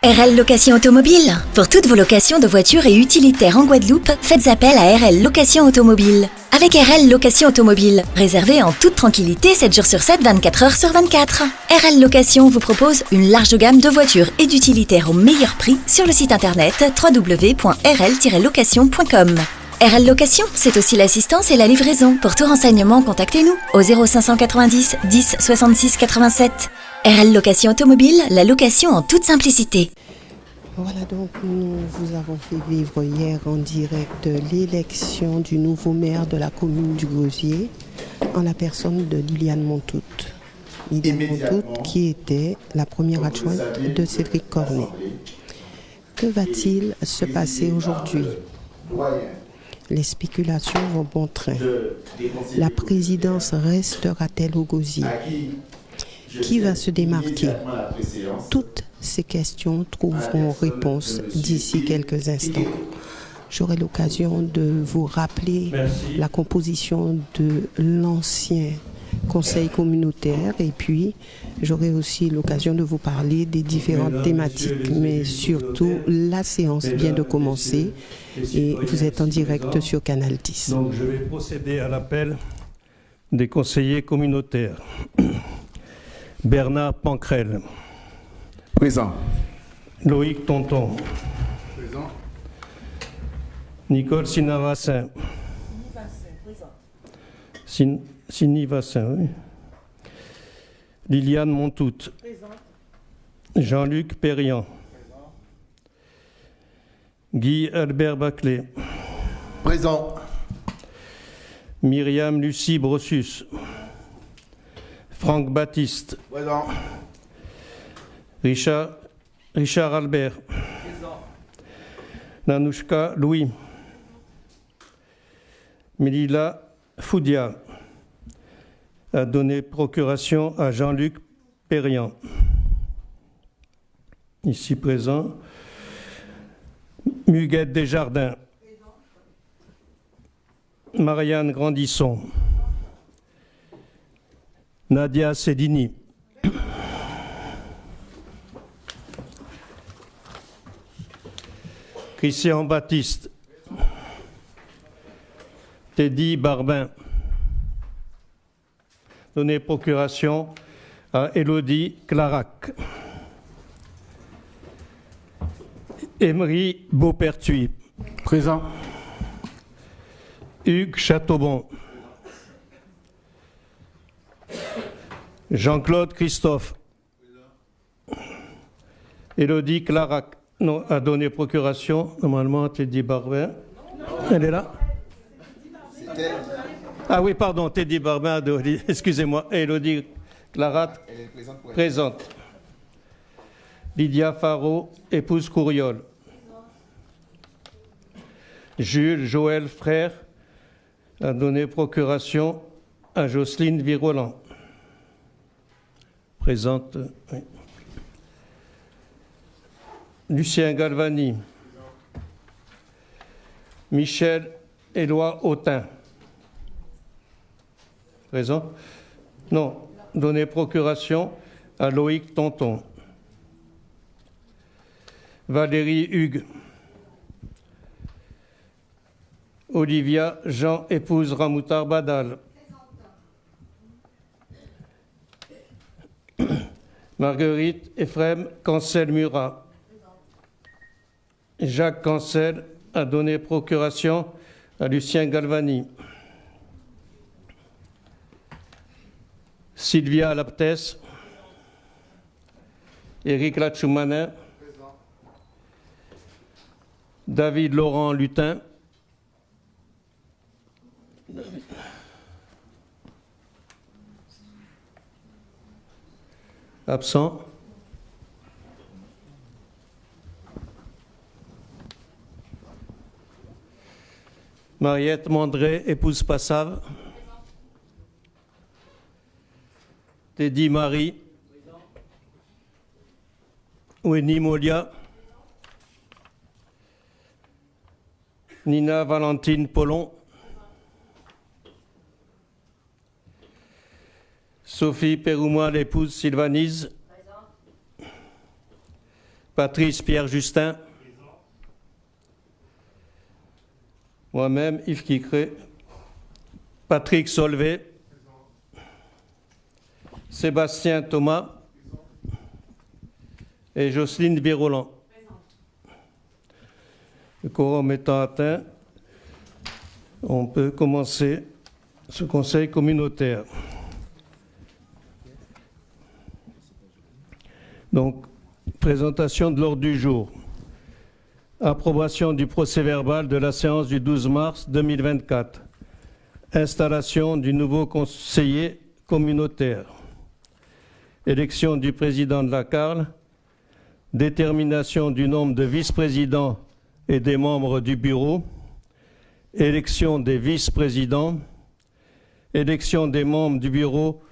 RL Location Automobile. Pour toutes vos locations de voitures et utilitaires en Guadeloupe, faites appel à RL Location Automobile. Avec RL Location Automobile, réservez en toute tranquillité 7 jours sur 7, 24 heures sur 24. RL Location vous propose une large gamme de voitures et d'utilitaires au meilleur prix sur le site internet www.rl-location.com. RL Location, c'est aussi l'assistance et la livraison. Pour tout renseignement, contactez-nous au 0590 10 66 87. RL Location Automobile, la location en toute simplicité. Voilà, donc nous vous avons fait vivre hier en direct l'élection du nouveau maire de la commune du Gosier en la personne de Liliane Montout. Liliane Montout qui était la première adjointe de Cédric Cornet. Que va-t-il se passer aujourd'hui ? Les spéculations vont bon train. La présidence restera-t-elle au Gosier ? Qui va se démarquer ? Toutes ces questions trouveront réponse d'ici quelques instants. J'aurai l'occasion de vous rappeler la composition de l'ancien conseil communautaire et puis j'aurai aussi l'occasion de vous parler des différentes thématiques. Mais surtout, la séance vient de commencer et vous êtes en direct sur Canal 10. Donc je vais procéder à l'appel des conseillers communautaires. Bernard Pancrel. Présent. Loïc Tonton. Présent. Nicole Sinavassin. Sinivassin, oui. Liliane Montout. Jean-Luc Perriand. Guy Albert Baclé. Présent. Myriam Lucie Brossus. Franck Baptiste. Présent. Richard Albert. Présent. Nanouchka Louis. Melila Foudia a donné procuration à Jean-Luc Perriand. Ici présent. Muguette Desjardins. Marianne Grandisson. Nadia Sedini. Christian Baptiste. Teddy Barbin. Donné procuration à Élodie Clarac. Emery Beaupertuis. Présent. Hugues Chateaubon. Jean-Claude Christophe. Élodie Clarac. Non, a donné procuration, normalement, à Teddy Barbin. Elle est là ? Ah oui, pardon, Teddy Barbin, excusez-moi. Élodie Clarac, présente. Lydia Faro, épouse Courriol. Jules Joël Frère a donné procuration à Jocelyne Viroland. Présente. Oui. Lucien Galvani. Michel Éloi Autin. Présent. Non, donné procuration à Loïc Tonton. Valérie Hugues. Olivia Jean, épouse Ramoutar Badal. Marguerite Ephrem Cancel Murat. Jacques Cancel a donné procuration à Lucien Galvani. Sylvia Laptès. Éric Lachoumanin. David Laurent Lutin. Absent. Mariette Mandré, épouse Passave. Teddy Marie. Winnie Molia. Nina Valentine Pollon. Sophie Péroumois, l'épouse Sylvanise. Patrice Pierre-Justin. Moi-même, Yves Quicré. Patrick Solvay. Sébastien Thomas. Et Jocelyne Viroland. Le quorum étant atteint, on peut commencer ce conseil communautaire. Donc, présentation de l'ordre du jour. Approbation du procès-verbal de la séance du 12 mars 2024. Installation du nouveau conseiller communautaire. Élection du président de la CARL. Détermination du nombre de vice-présidents et des membres du bureau. Élection des vice-présidents. Élection des membres du bureau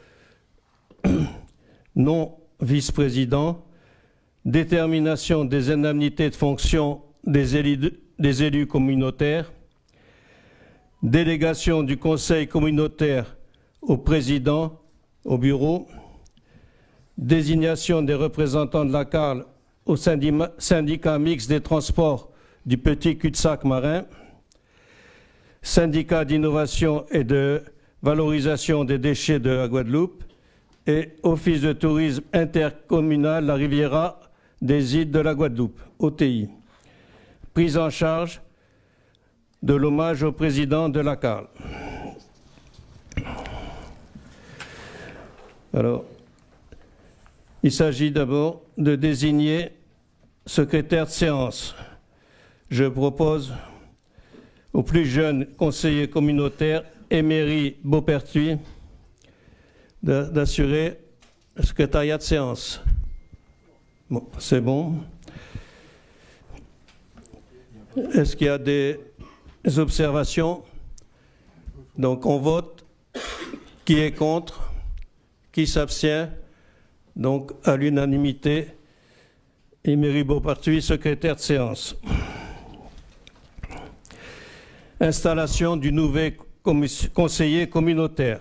non vice-présidents. Détermination des indemnités de fonction des élus communautaires. Délégation du conseil communautaire au président, au bureau. Désignation des représentants de la CARL au syndicat mixte des transports du petit cul-de-sac marin, syndicat d'innovation et de valorisation des déchets de la Guadeloupe et office de tourisme intercommunal La Riviera des îles de la Guadeloupe, OTI. Prise en charge de l'hommage au président de la CARL. Alors, il s'agit d'abord de désigner secrétaire de séance. Je propose au plus jeune conseiller communautaire, Émery Beaupertuis, d'assurer le secrétariat de séance. Bon, c'est bon. Est-ce qu'il y a des observations? Donc on vote. Qui est contre? Qui s'abstient? Donc à l'unanimité, Émery Beaupertuis, secrétaire de séance. Installation du nouveau conseiller communautaire.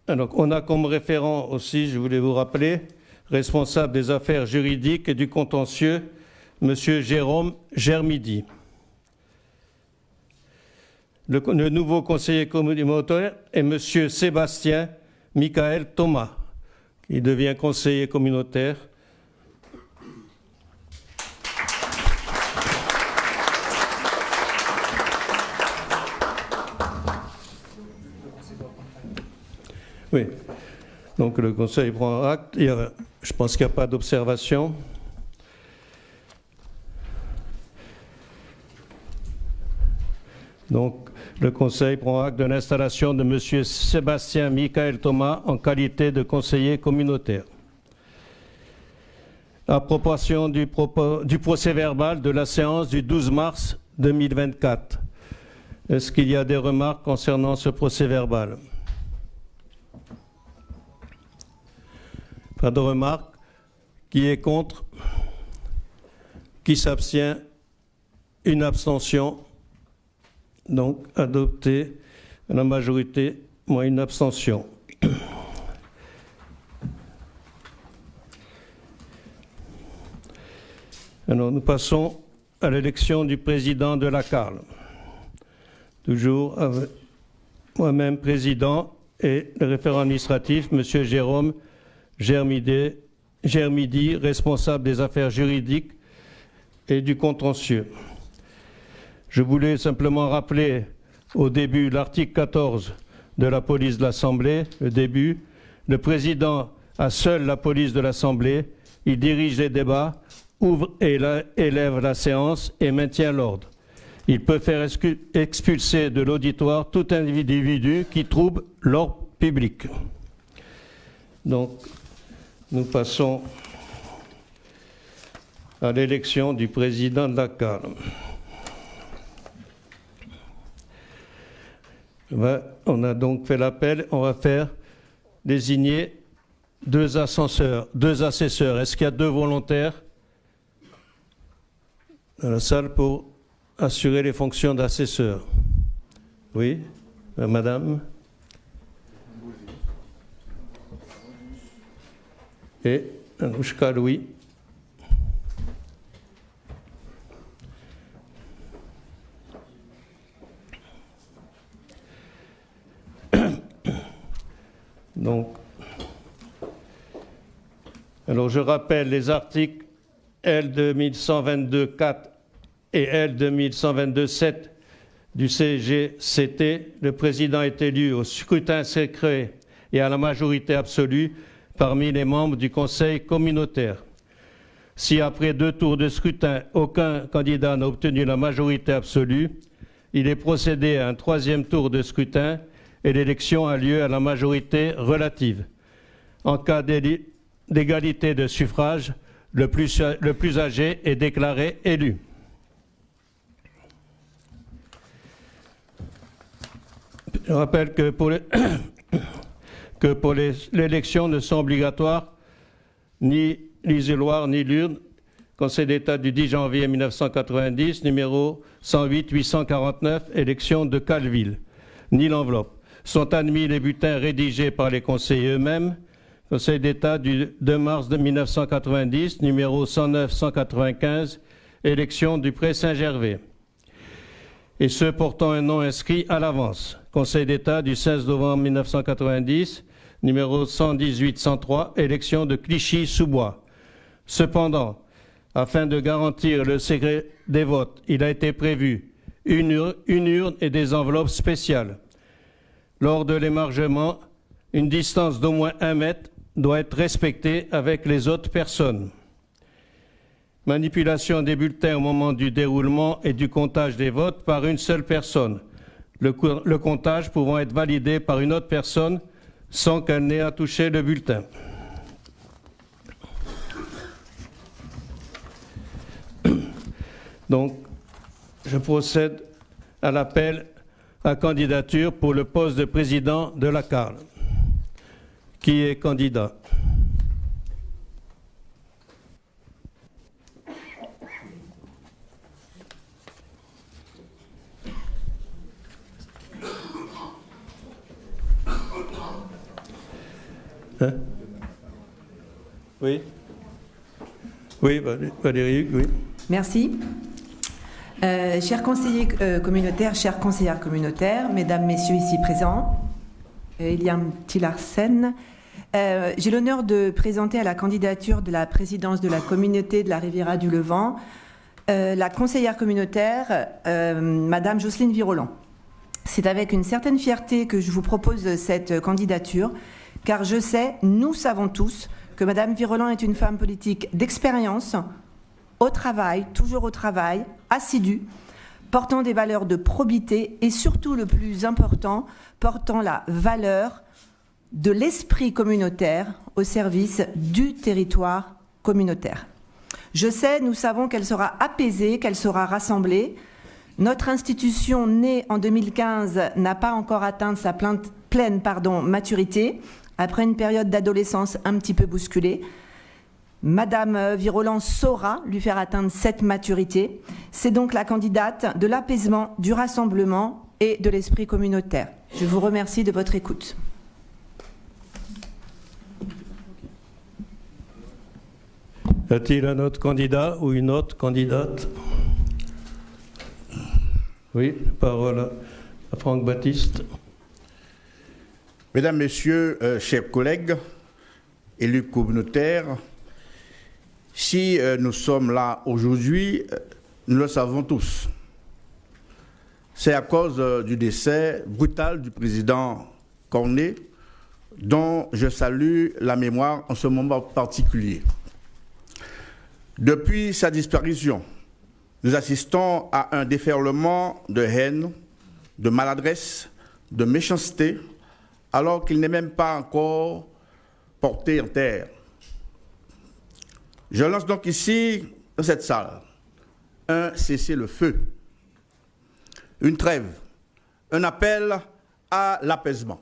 Alors, on a comme référent aussi, je voulais vous rappeler, responsable des affaires juridiques et du contentieux, M. Jérôme Germidi. Le nouveau conseiller communautaire est M. Sébastien Michael Thomas, qui devient conseiller communautaire. Oui, donc le Conseil prend acte. Je pense qu'il n'y a pas d'observation. Donc le Conseil prend acte de l'installation de M. Sébastien Michael Thomas en qualité de conseiller communautaire. Approbation du procès-verbal de la séance du 12 mars 2024. Est-ce qu'il y a des remarques concernant ce procès-verbal ? Pas de remarques. Qui est contre? Qui s'abstient? Une abstention. Donc, adopté à la majorité, moins une abstention. Alors, nous passons à l'élection du président de la CARL. Toujours avec moi-même président et le référent administratif, M. Jérôme Germidi, responsable des affaires juridiques et du contentieux. Je voulais simplement rappeler au début l'article 14 de la police de l'Assemblée, le président a seul la police de l'Assemblée, il dirige les débats, ouvre et élève la séance et maintient l'ordre. Il peut faire expulser de l'auditoire tout individu qui trouble l'ordre public. Donc, nous passons à l'élection du président de la CARL. On a donc fait l'appel, on va faire désigner deux assesseurs. Est-ce qu'il y a deux volontaires dans la salle pour assurer les fonctions d'assesseur? Oui, madame. Et Anouchka Louis. Donc, alors je rappelle les articles L 2122-4 et L 2122-7 du CGCT. Le président est élu au scrutin secret et à la majorité absolue parmi les membres du conseil communautaire. Si après 2 tours de scrutin, aucun candidat n'a obtenu la majorité absolue, il est procédé à un 3e tour de scrutin et l'élection a lieu à la majorité relative. En cas d'égalité de suffrage, le plus âgé est déclaré élu. Je rappelle que pour l'élection ne sont obligatoires ni l'isoloir ni l'urne. Conseil d'État du 10 janvier 1990, numéro 108-849, élection de Calville, ni l'enveloppe. Sont admis les bulletins rédigés par les conseillers eux-mêmes. Conseil d'État du 2 mars 1990, numéro 109-195, élection du Pré Saint-Gervais. Et ceux portant un nom inscrit à l'avance. Conseil d'État du 16 novembre 1990, numéro 118-103, élection de Clichy-sous-Bois. Cependant, afin de garantir le secret des votes, il a été prévu une urne et des enveloppes spéciales. Lors de l'émargement, une distance d'au moins 1 mètre doit être respectée avec les autres personnes. Manipulation des bulletins au moment du déroulement et du comptage des votes par une seule personne. Le comptage pouvant être validé par une autre personne sans qu'elle n'ait à toucher le bulletin. Donc, je procède à l'appel à candidature pour le poste de président de la CARL. Qui est candidat? Hein? Oui. Oui, Valérie, oui. Merci. Chers conseillers communautaires, chères conseillères communautaires, mesdames, messieurs ici présents, Eliane Tillarsen, j'ai l'honneur de présenter à la candidature de la présidence de la communauté de la Riviera du Levant la conseillère communautaire, Madame Jocelyne Virolan. C'est avec une certaine fierté que je vous propose cette candidature, car je sais, nous savons tous, que Madame Virolan est une femme politique d'expérience, au travail, toujours au travail, assidue, portant des valeurs de probité et surtout le plus important, portant la valeur de l'esprit communautaire au service du territoire communautaire. Je sais, nous savons qu'elle sera apaisée, qu'elle sera rassemblée. Notre institution, née en 2015, n'a pas encore atteint sa pleine maturité, après une période d'adolescence un petit peu bousculée. Madame Virolan saura lui faire atteindre cette maturité. C'est donc la candidate de l'apaisement, du rassemblement et de l'esprit communautaire. Je vous remercie de votre écoute. Y a-t-il un autre candidat ou une autre candidate? Oui, parole à Franck Baptiste. Mesdames, Messieurs, chers collègues, élus communautaires, si nous sommes là aujourd'hui, nous le savons tous. C'est à cause du décès brutal du président Cornet, dont je salue la mémoire en ce moment particulier. Depuis sa disparition, nous assistons à un déferlement de haine, de maladresse, de méchanceté, alors qu'il n'est même pas encore porté en terre. Je lance donc ici, dans cette salle, un cessez-le-feu, une trêve, un appel à l'apaisement.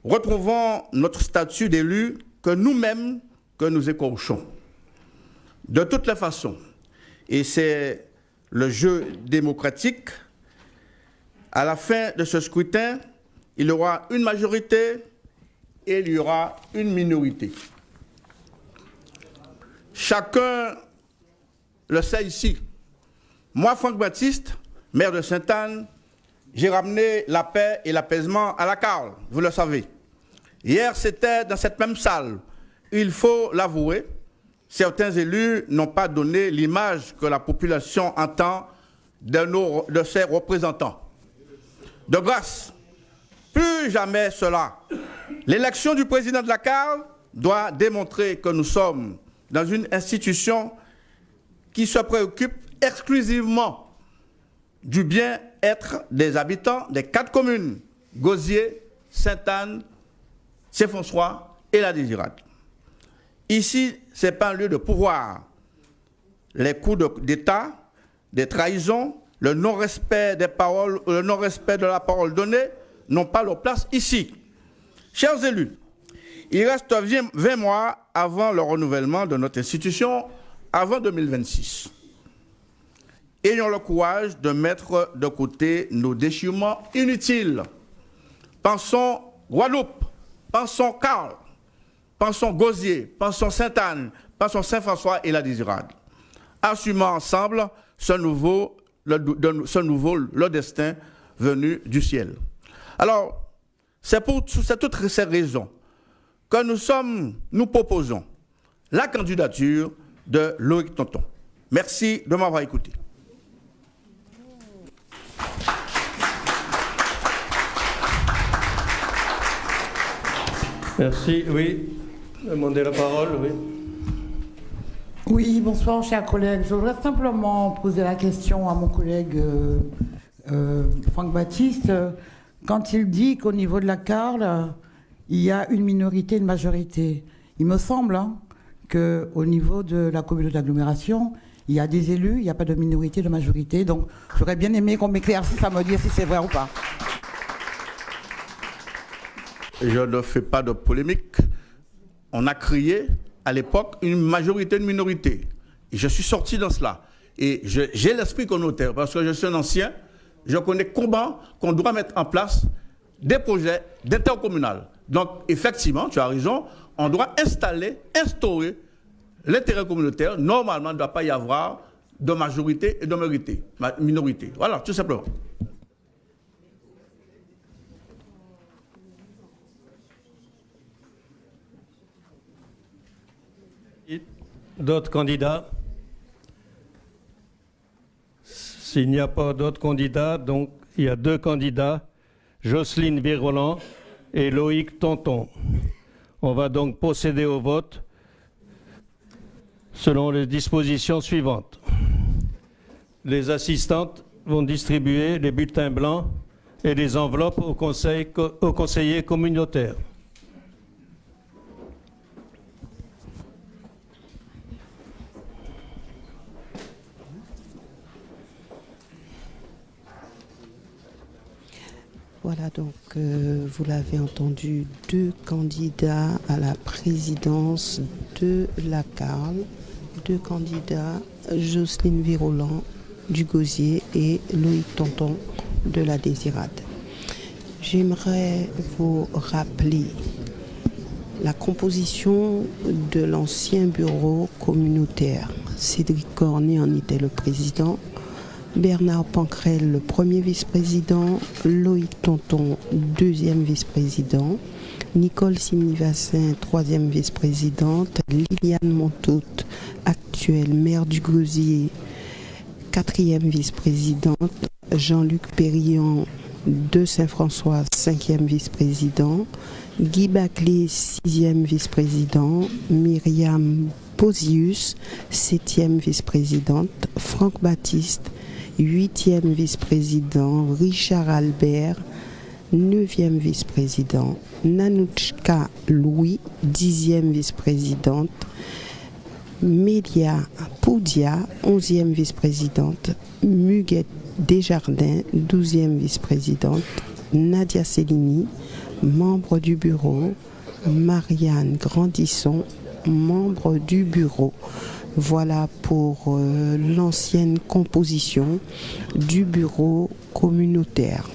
Retrouvons notre statut d'élu que nous-mêmes, que nous écorchons. De toutes les façons, et c'est le jeu démocratique, à la fin de ce scrutin, il y aura une majorité et il y aura une minorité. chacun le sait ici. Moi, Franck Baptiste, maire de Sainte-Anne, j'ai ramené la paix et l'apaisement à la Carle, vous le savez. Hier, c'était dans cette même salle. Il faut l'avouer, certains élus n'ont pas donné l'image que la population entend de ses représentants. De grâce, plus jamais cela. L'élection du président de la Carle doit démontrer que nous sommes dans une institution qui se préoccupe exclusivement du bien-être des habitants des 4 communes, Gosier, Sainte-Anne, Saint-François et la Désirade. Ici, ce n'est pas un lieu de pouvoir. Les coups d'État, des trahisons, le non-respect des paroles, le non-respect de la parole donnée n'ont pas leur place ici. Chers élus, il reste 20 mois avant le renouvellement de notre institution, avant 2026. Ayons le courage de mettre de côté nos déchirements inutiles. Pensons Guadeloupe, pensons Carle, pensons Gosier, pensons Sainte-Anne, pensons Saint-François et la Désirade. Assumons ensemble le destin venu du ciel. Alors, c'est pour toutes ces raisons que nous proposons la candidature de Loïc Tonton. Merci de m'avoir écouté. Merci, oui. Demandez la parole, oui. Oui, bonsoir, chers collègues. Je voudrais simplement poser la question à mon collègue Franck Baptiste. Quand il dit qu'au niveau de la Carle, il y a une minorité et une majorité, il me semble qu'au niveau de la commune d'agglomération, il y a des élus, il n'y a pas de minorité, de majorité. Donc, j'aurais bien aimé qu'on m'éclaircisse à me dire si c'est vrai ou pas. Je ne fais pas de polémique. On a crié à l'époque une majorité, une minorité. Et je suis sorti dans cela. Et j'ai l'esprit communautaire parce que je suis un ancien. Je connais comment qu'on doit mettre en place des projets d'intercommunal. Donc, effectivement, tu as raison, on doit instaurer l'intérêt communautaire. Normalement, il ne doit pas y avoir de majorité et de minorité. Voilà, tout simplement. D'autres candidats? S'il n'y a pas d'autres candidats, donc il y a 2 candidats, Jocelyne Virolant et Loïc Tonton. On va donc procéder au vote selon les dispositions suivantes. Les assistantes vont distribuer les bulletins blancs et les enveloppes aux conseillers communautaires. Voilà, donc vous l'avez entendu, 2 candidats à la présidence de la Carle, 2 candidats, Jocelyne Virolant du Gosier et Loïc Tonton de la Désirade. J'aimerais vous rappeler la composition de l'ancien bureau communautaire. Cédric Cornet en était le président, Bernard Pancrel, le premier vice-président, Loïc Tonton, 2e vice-président, Nicole Simivassin, 3e vice-présidente, Liliane Montout, actuelle maire du Gosier, 4e vice-présidente, Jean-Luc Périllon de Saint-François, 5e vice-président, Guy Baclé, 6e vice-président, Myriam Posius, 7e vice-présidente, Franck Baptiste, 8e vice-président, Richard Albert, 9e vice-président, Nanouchka Louis, 10e vice-présidente, Mélia Poudia, 11e vice-présidente, Muguette Desjardins, 12e vice-présidente, Nadia Cellini, membre du bureau, Marianne Grandisson, membre du bureau. Voilà pour l'ancienne composition du bureau communautaire.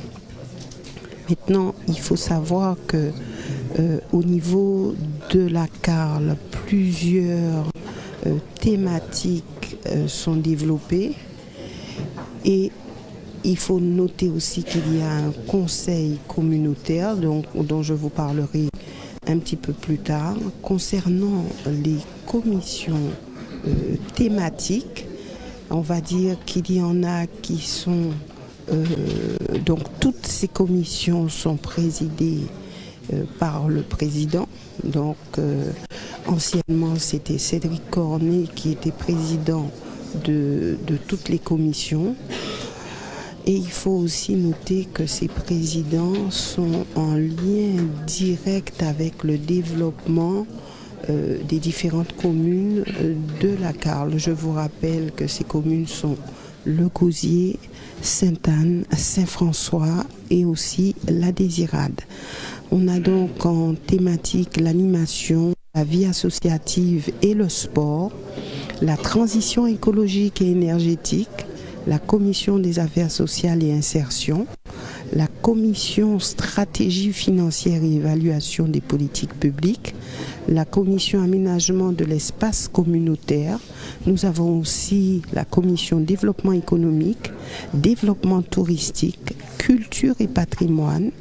Maintenant, il faut savoir que au niveau de la Carle, plusieurs thématiques sont développées et il faut noter aussi qu'il y a un conseil communautaire dont je vous parlerai un petit peu plus tard. Concernant les commissions thématiques, on va dire qu'il y en a qui sont... donc toutes ces commissions sont présidées par le président. Donc anciennement c'était Cédric Cornet qui était président de toutes les commissions. Et il faut aussi noter que ces présidents sont en lien direct avec le développement des différentes communes de la Carle. Je vous rappelle que ces communes sont Le Gosier, Sainte-Anne, Saint-François et aussi La Désirade. On a donc en thématique l'animation, la vie associative et le sport, la transition écologique et énergétique, la commission des affaires sociales et insertion, la commission stratégie financière et évaluation des politiques publiques, la commission aménagement de l'espace communautaire. Nous avons aussi la commission développement économique, développement touristique, culture et patrimoine.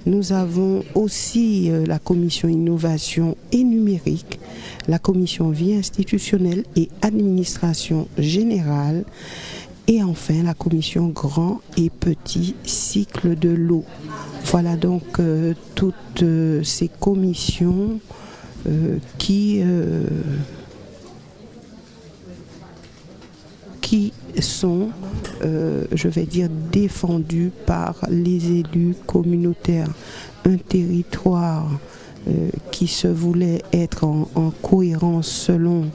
Nous avons aussi la commission innovation et numérique, la commission vie institutionnelle et administration générale, et enfin la commission grand et petit cycle de l'eau. Voilà donc toutes ces commissions qui sont, je vais dire, défendues par les élus communautaires. Un territoire qui se voulait être en cohérence selon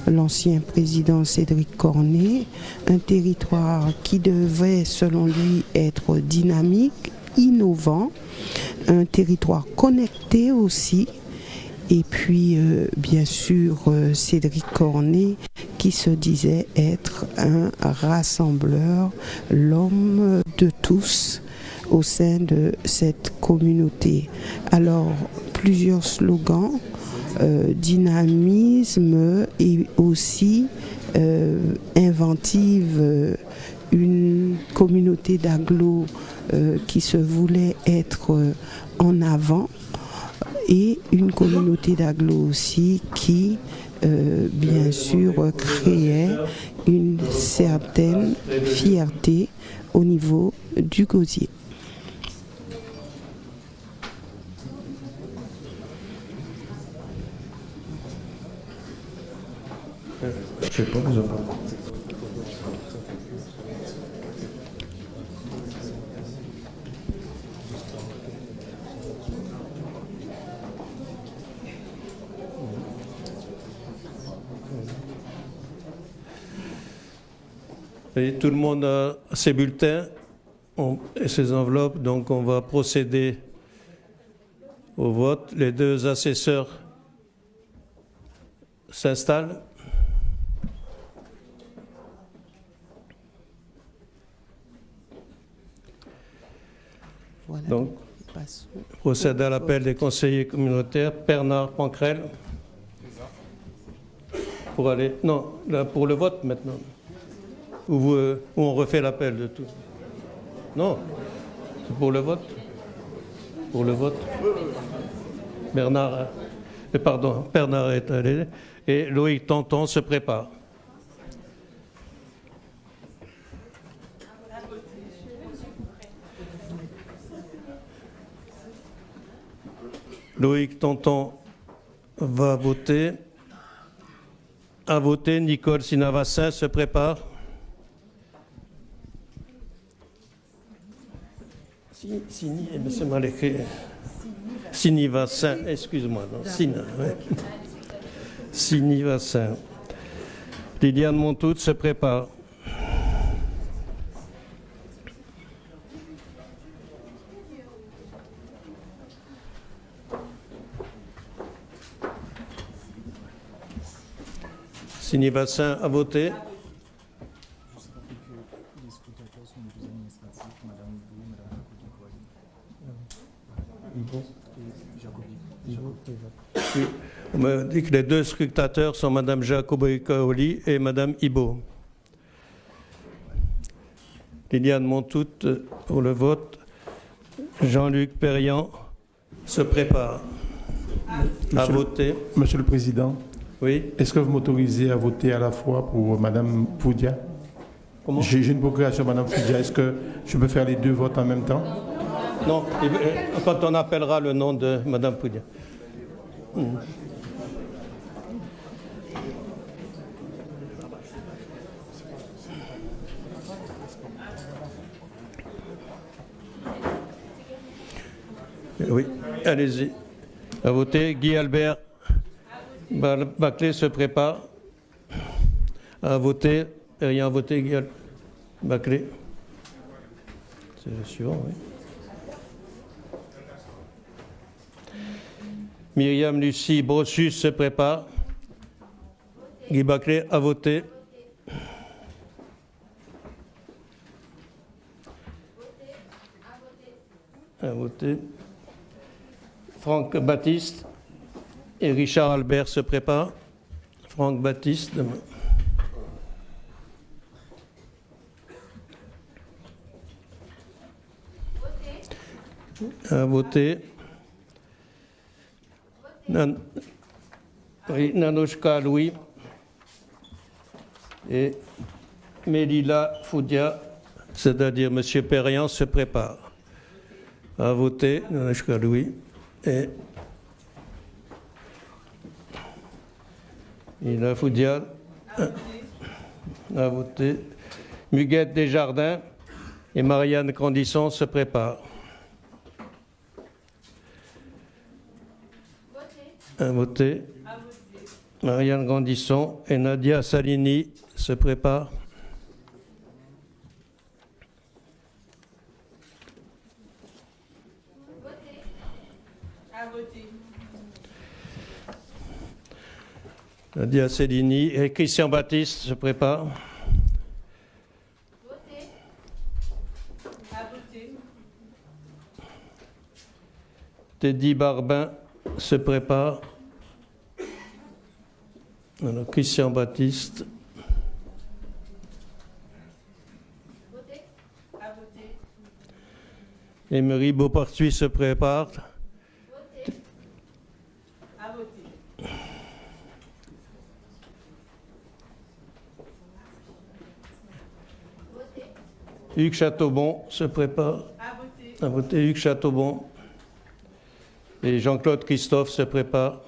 l'ancien président Cédric Cornet, un territoire qui devait selon lui être dynamique, innovant, un territoire connecté aussi, et puis bien sûr Cédric Cornet qui se disait être un rassembleur, l'homme de tous au sein de cette communauté. Alors plusieurs slogans, dynamisme et aussi inventive, une communauté d'agglos qui se voulait être en avant et une communauté d'agglos aussi qui bien sûr créait une certaine fierté au niveau du Gosier. Je sais pas, vous en parlez. Et tout le monde a ses bulletins et ses enveloppes, donc on va procéder au vote. Les deux assesseurs s'installent. Voilà, Donc, procède à l'appel des conseillers communautaires. Bernard Pancrel. Pour aller. Non, là, pour le vote maintenant. Ou on refait l'appel de tout. Non, c'est pour le vote. Pour le vote. Bernard est allé. Et Loïc Tanton se prépare. Loïc Tanton va voter. À voter, Nicole Sinavassin se prépare. C'est mal écrit. Sinivassin, excuse-moi. Sinivassin. Liliane Montout se prépare. Sinivassin a voté. Oui. On m'a dit que les deux scrutateurs sont Mme Jacobo Kaoli et Mme Ibo. Liliane Montout pour le vote. Jean-Luc Perriand se prépare à voter. Monsieur le Président, Oui. est-ce que vous m'autorisez à voter à la fois pour Mme Foudia? Comment? J'ai une procuration, Mme Foudia. Est-ce que je peux faire les deux votes en même temps? Non, quand on appellera le nom de Mme Poudia. Oui, allez-y. À voter. Guy Albert Baclé se prépare. À voter. Rien à voter, Guy Baclé. C'est le suivant, oui. Myriam Lucie Brossus se prépare. Guy Baclé à voter. À voter. Franck Baptiste et Richard Albert se préparent. Franck Baptiste. À voter. Nanouchka Louis et Mélila Foudia, c'est-à-dire M. Perriand, se prépare à voter. Nanouchka Louis et Mélila Foudia à voter. Muguette Desjardins et Marianne Grandisson se préparent. À voter. Marianne Grandisson et Nadia Salini se préparent. À voter. Nadia Salini et Christian Baptiste se préparent. À voter. Teddy Barbin se prépare. Alors, Christian Baptiste. À voter. Emery Beaupartuis se prépare. À voter. Hugues Chateaubon se prépare. À voter. À voter. Hugues Chateaubon. Et Jean-Claude Christophe se prépare.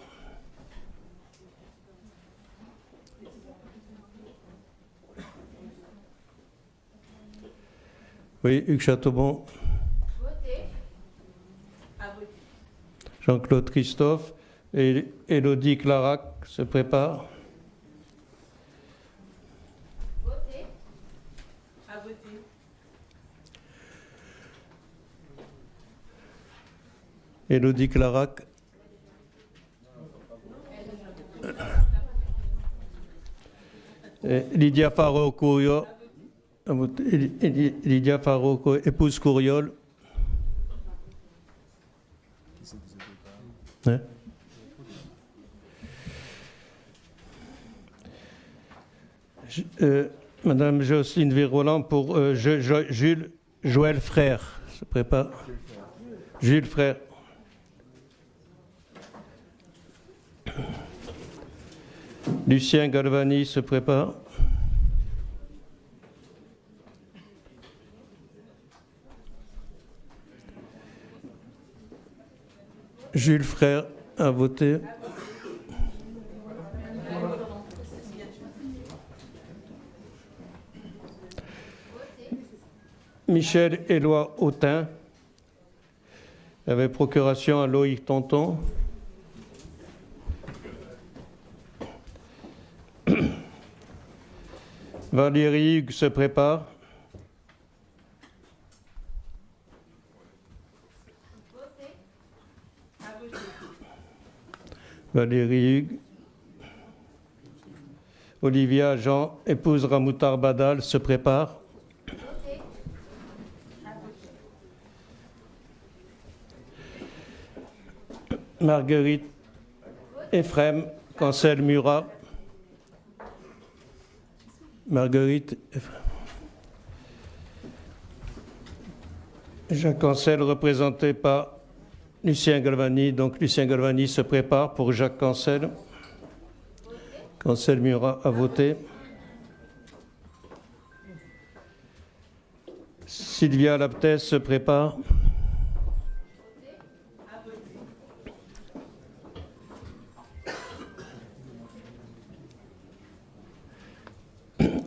Oui, Hugues Chateaubon. À voter. Jean-Claude Christophe et Élodie Clarac se prépare. À voter. Élodie Clarac. Et Lydia Faro-Couriol. Lydia Faro, épouse Couriol. Hein? Madame Jocelyne Viroland pour Jules Joël Frère se prépare. Jules Frère. Lucien Galvani se prépare. Jules Frère a voté. Michel Éloi Autain avait procuration à Loïc Tonton. Valérie Hugues se prépare. Valérie Hugues. Olivia Jean, épouse Ramoutar Badal, se prépare. Marguerite Ephraim Cancel Murat. Marguerite Ephraim. Jacques Cancel, représenté par Lucien Galvani. Donc Lucien Galvani se prépare pour Jacques Cancel. Cancel Murat a voté. Sylvia Laptès se prépare.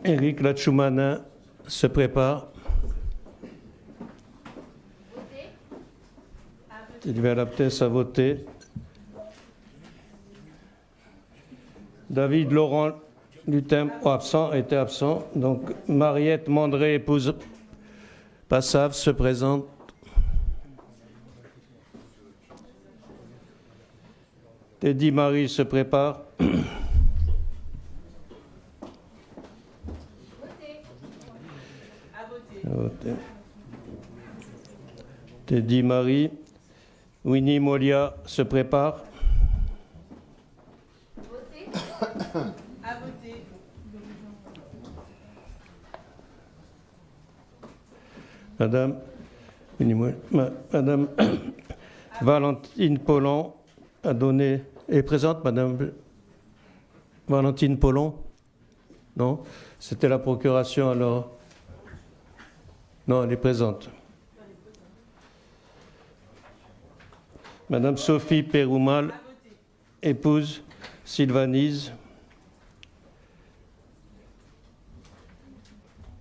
Éric Lachoumanin se prépare. Sylvia Laptès a voté. David Laurent Lutin, était absent. Donc Mariette Mandré, épouse Passave, se présente. Teddy Marie se prépare. Voter. Teddy Marie. Winnie Molia se prépare. À voter. Madame Valentine Pollon a donné... est présente, Madame Valentine Pollon? Non? C'était la procuration alors? Non, elle est présente. Madame Sophie Péroumal, épouse Sylvanise.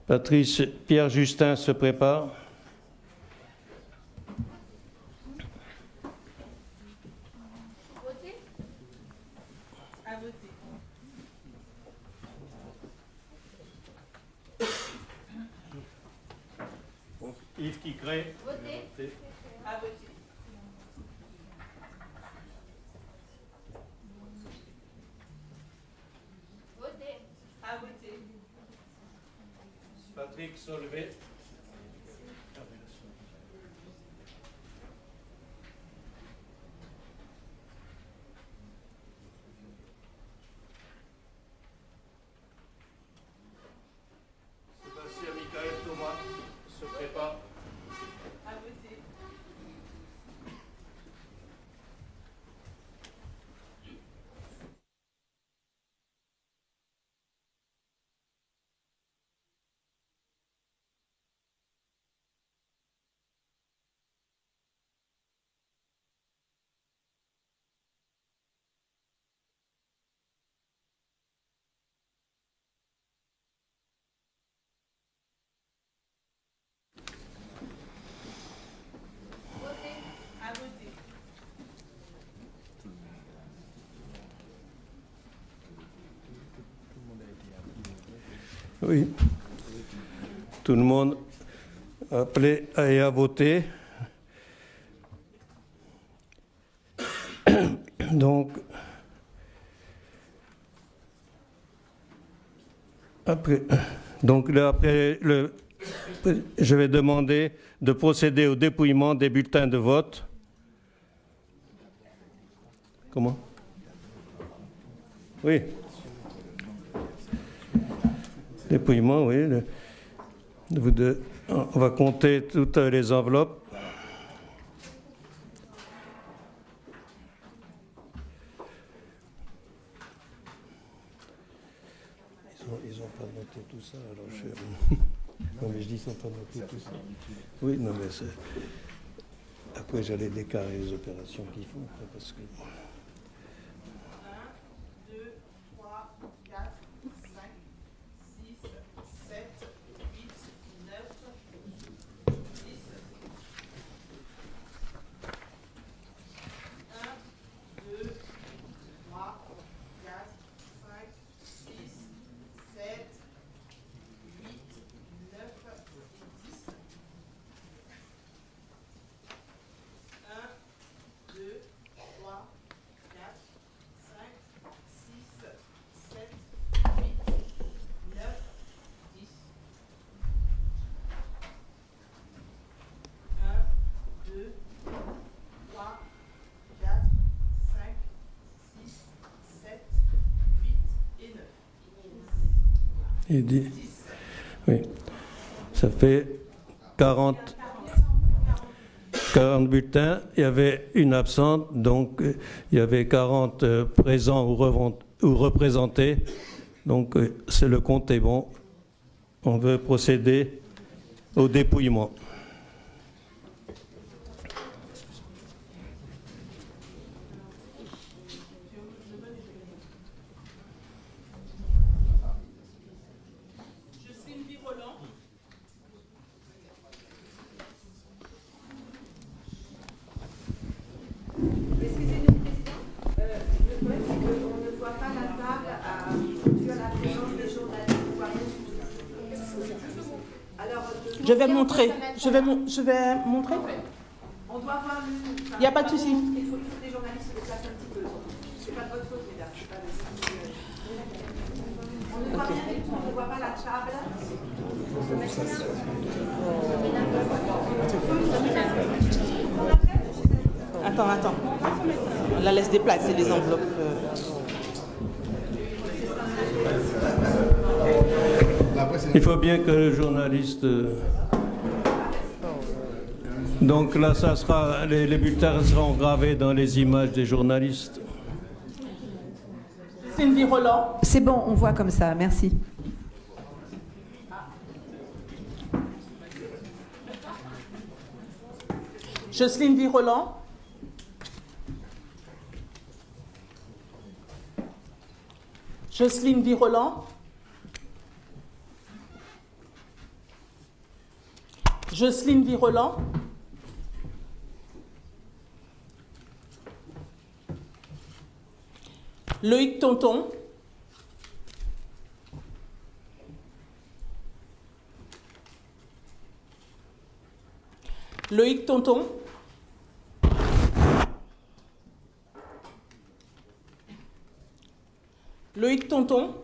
Patrice Pierre-Justin se prépare. À voter. Yves Quigré. Voter. À voter. Voter. À voter. Patrick Solvay. Sébastien Michael Thomas se prépare. À voter. À voter. Oui. Tout le monde appelé et à voter. Donc, après je vais demander de procéder au dépouillement des bulletins de vote. Comment? Oui. Dépouillement, oui. On va compter toutes les enveloppes. Ils n'ont pas noté tout ça, alors non, mais je dis qu'ils n'ont pas noté tout ça. Oui, non, mais après, j'allais déclarer les opérations qu'il faut, parce que... 1, 2, 3, 4, 5, 6, 7, 8, 9, 10. 1, 2, 3, 4, 5, 6, 7, 8, 9 et 10. 1, 2, 3, Oui. Ça fait 40 bulletins. Il y avait une absente, donc il y avait 40 présents ou représentés. Donc le compte est bon. On veut procéder au dépouillement. Je vais montrer. Je vais montrer. On doit voir le... Il n'y a pas de souci. Il faut que les journalistes se déplacent un petit peu. C'est pas de votre faute, mesdames. On ne voit rien du tout, on ne voit pas la table. Attends. On la laisse déplacer les enveloppes. Il faut bien que le journaliste... Donc là, ça sera, les bulletins seront gravés dans les images des journalistes. Sylvie Roland. C'est bon, on voit comme ça, merci. Jocelyne Viroland. Jocelyne Viroland. Jocelyne Viroland. Loïc Tonton. Loïc Tonton. Loïc Tonton.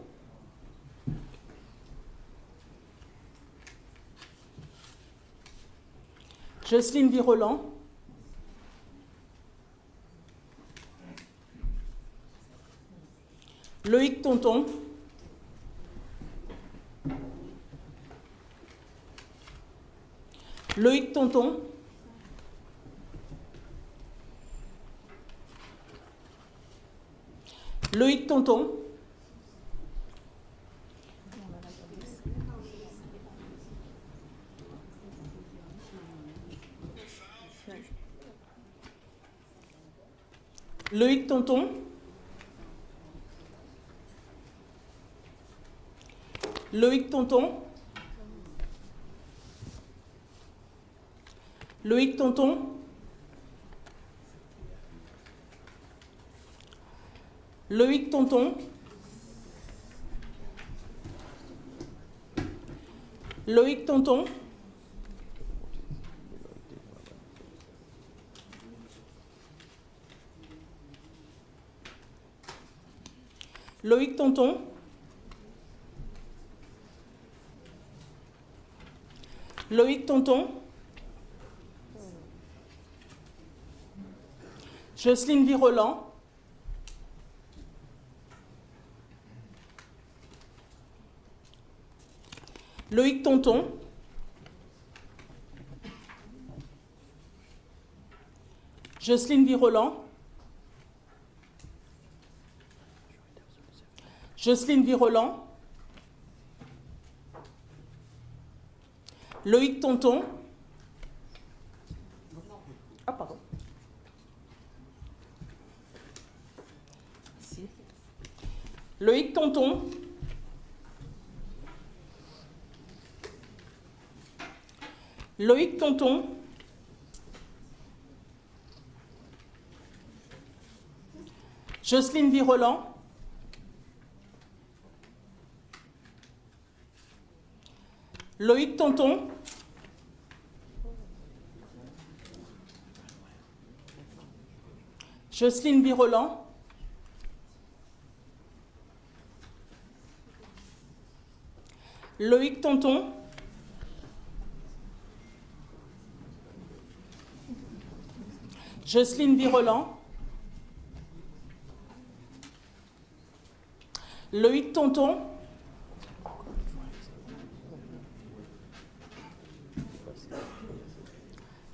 Jocelyne Viroland. Loïc Tonton. Loïc Tonton. Loïc Tonton. Loïc Tonton. Loïc Tonton. Loïc Tonton. Loïc Tonton. Loïc Tonton. Loïc Tonton. Loïc Tonton. Jocelyne Viroland. Loïc Tonton. Jocelyne Viroland. Jocelyne Viroland. Loïc Tonton. Ah, pardon. Ici. Loïc Tonton. Loïc Tonton. Jocelyne Viroland. Loïc Tonton. Jocelyne Viroland. Loïc Tonton. Jocelyne Viroland. Loïc Tonton.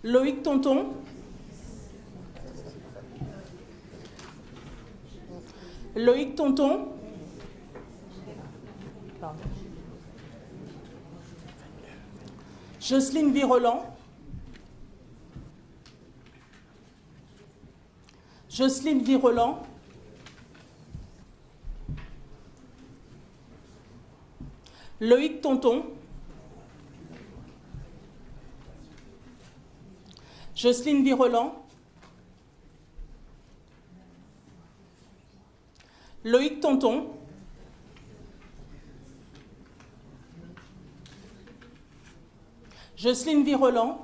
Loïc Tonton. Loïc Tonton. Jocelyne Viroland. Jocelyne Viroland. Loïc Tonton. Jocelyne Viroland. Loïc Tonton. Jocelyne Viroland.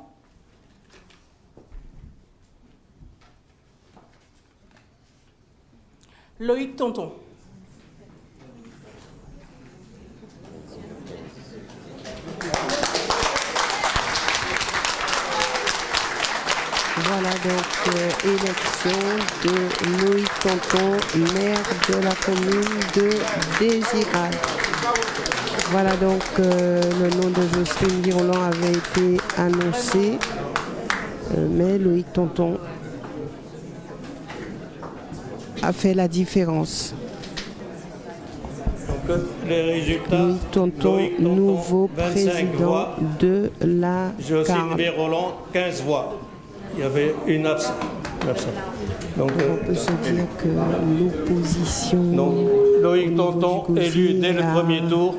Loïc Tonton. Voilà donc élection de Loïc Tonton, maire de la commune de Désirade. Voilà donc le nom de Jocelyne Viroland avait été annoncé, mais Loïc Tonton a fait la différence. Donc, les résultats, Loïc Tonton, nouveau président voix, de la Jocelyne CARL. Viroland, 15 voix. Il y avait une absente. Donc, On peut se dire que l'opposition... donc Loïc au niveau Tonton, du élu Gosier, dès le a premier tour,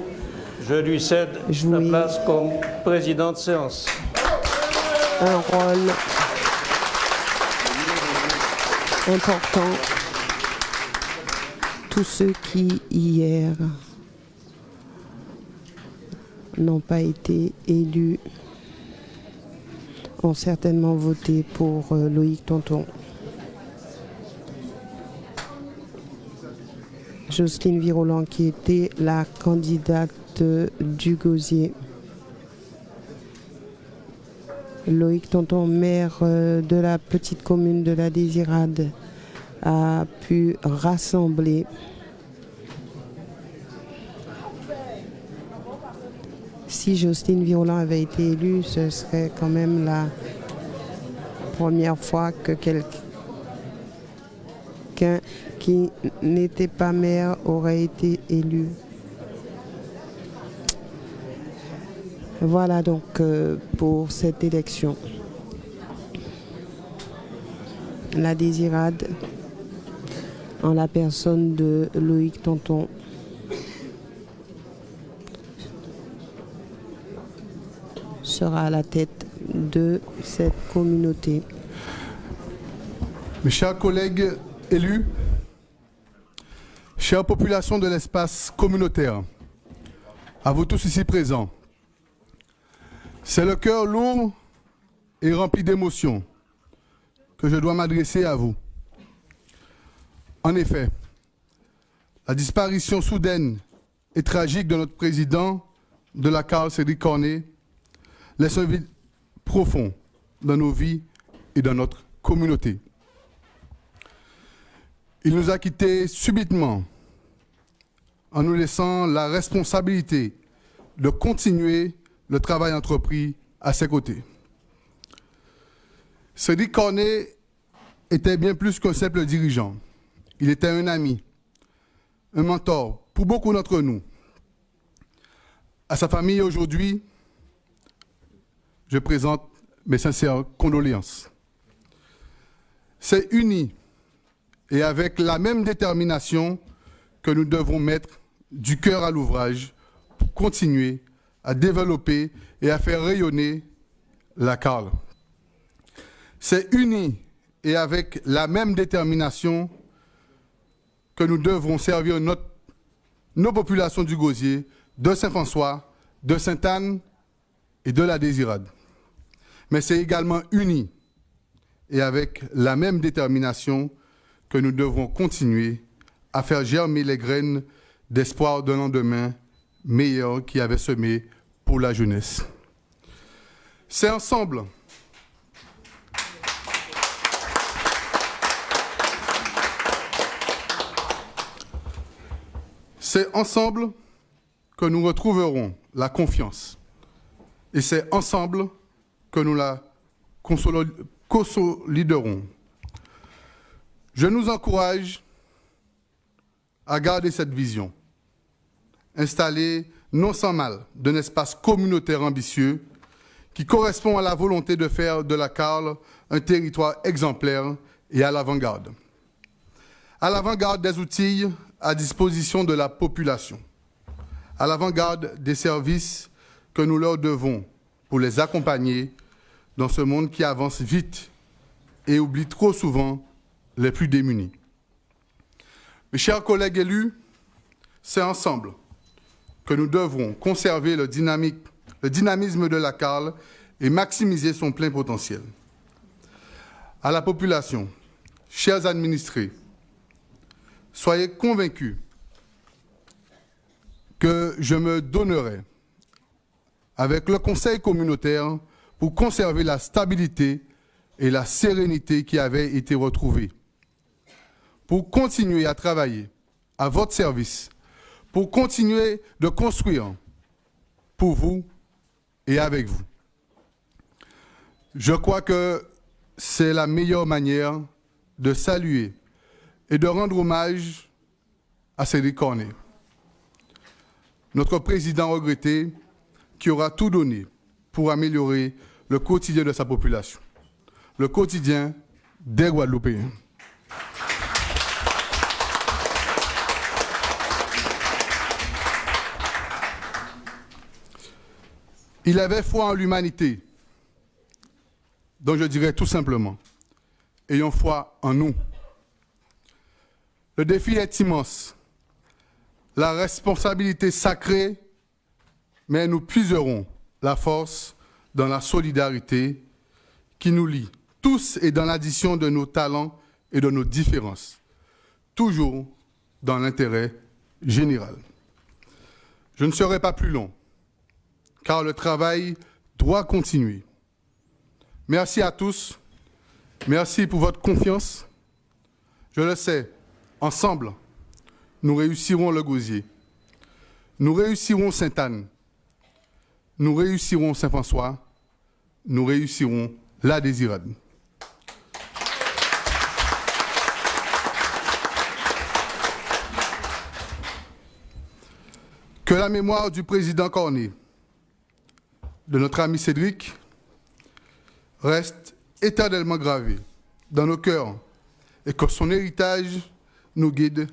je lui cède la joué place comme président de séance. un rôle important. Tous ceux qui, hier, n'ont pas été élus ont certainement voté pour Loïc Tonton. Jocelyne Viroland, qui était la candidate du Gosier. Loïc Tonton, maire de la petite commune de la Désirade, a pu rassembler si Jocelyne Viroland avait été élue, ce serait quand même la première fois que quelqu'un qui n'était pas maire aurait été élu. Voilà donc pour cette élection. La Désirade, en la personne de Loïc Tonton, sera à la tête de cette communauté. Mes chers collègues élus, chère population de l'espace communautaire, à vous tous ici présents, c'est le cœur lourd et rempli d'émotions que je dois m'adresser à vous. En effet, la disparition soudaine et tragique de notre président de la CARL, Cédric Cornet, laisse un vide profond dans nos vies et dans notre communauté. Il nous a quittés subitement en nous laissant la responsabilité de continuer le travail entrepris à ses côtés. Cédric Cornet était bien plus qu'un simple dirigeant. Il était un ami, un mentor pour beaucoup d'entre nous. À sa famille aujourd'hui, je présente mes sincères condoléances. C'est unis et avec la même détermination que nous devons mettre du cœur à l'ouvrage pour continuer à développer et à faire rayonner la CARL. C'est unis et avec la même détermination que nous devrons servir nos populations du Gosier, de Saint-François, de Sainte-Anne et de la Désirade. Mais c'est également unis et avec la même détermination que nous devrons continuer à faire germer les graines d'espoir d'un lendemain meilleur qui avait semé pour la jeunesse. C'est ensemble que nous retrouverons la confiance. Et c'est ensemble que nous la consoliderons. Je nous encourage à garder cette vision, installer non sans mal d'un espace communautaire ambitieux qui correspond à la volonté de faire de la Carle un territoire exemplaire et à l'avant-garde des outils à disposition de la population, à l'avant-garde des services que nous leur devons pour les accompagner dans ce monde qui avance vite et oublie trop souvent les plus démunis. Mes chers collègues élus, c'est ensemble que nous devrons conserver le dynamisme de la Carle et maximiser son plein potentiel. À la population, chers administrés, soyez convaincus que je me donnerai avec le Conseil communautaire pour conserver la stabilité et la sérénité qui avaient été retrouvées, pour continuer à travailler à votre service, pour continuer de construire pour vous et avec vous. Je crois que c'est la meilleure manière de saluer et de rendre hommage à Cédric Cornet, notre président regretté qui aura tout donné pour améliorer le quotidien de sa population, le quotidien des Guadeloupéens. Il avait foi en l'humanité, donc je dirais tout simplement, ayons foi en nous. Le défi est immense, la responsabilité sacrée, mais nous puiserons la force dans la solidarité qui nous lie tous et dans l'addition de nos talents et de nos différences, toujours dans l'intérêt général. Je ne serai pas plus long, car le travail doit continuer. Merci à tous, merci pour votre confiance. Je le sais, ensemble, nous réussirons le Gosier, nous réussirons Sainte-Anne, nous réussirons Saint-François, nous réussirons la Désirade. Que la mémoire du président Cornet, de notre ami Cédric, reste éternellement gravée dans nos cœurs et que son héritage nous guide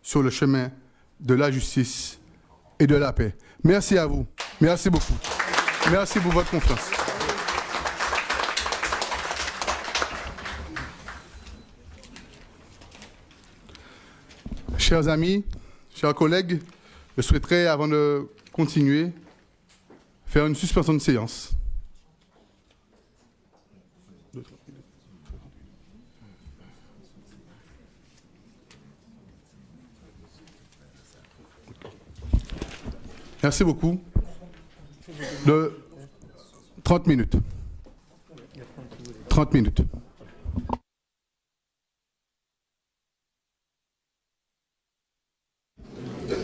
sur le chemin de la justice et de la paix. Merci à vous. Merci beaucoup. Merci pour votre confiance. Chers amis, chers collègues, je souhaiterais, avant de continuer, faire une suspension de séance. Merci beaucoup. De 30 minutes. 30 minutes.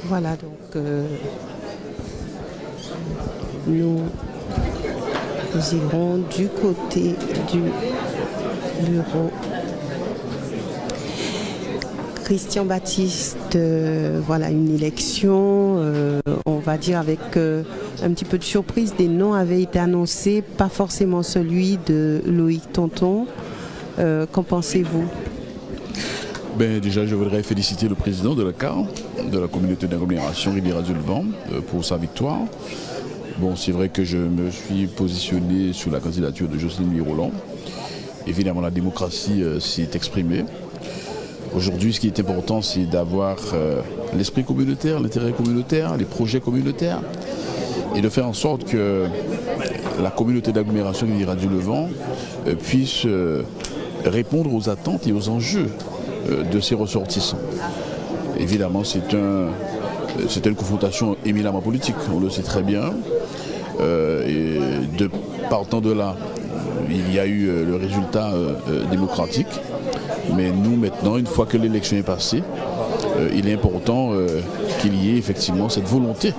Voilà, donc nous irons du côté du bureau. Christian Baptiste, voilà une élection, on va dire avec un petit peu de surprise, des noms avaient été annoncés, pas forcément celui de Loïc Tonton. Qu'en pensez-vous? Déjà, je voudrais féliciter le président de la CAR, de la communauté d'agglomération Rivière-du-Levant, pour sa victoire. Bon, c'est vrai que je me suis positionné sur la candidature de Jocelyne Miroland. Évidemment, la démocratie s'est exprimée. Aujourd'hui, ce qui est important, c'est d'avoir l'esprit communautaire, l'intérêt communautaire, les projets communautaires, et de faire en sorte que la communauté d'agglomération Rivière-du-Levant puisse répondre aux attentes et aux enjeux de ses ressortissants. Évidemment, c'est une confrontation éminemment politique, on le sait très bien. Et partant de là, il y a eu le résultat démocratique. Mais nous, maintenant, une fois que l'élection est passée, il est important qu'il y ait effectivement cette volonté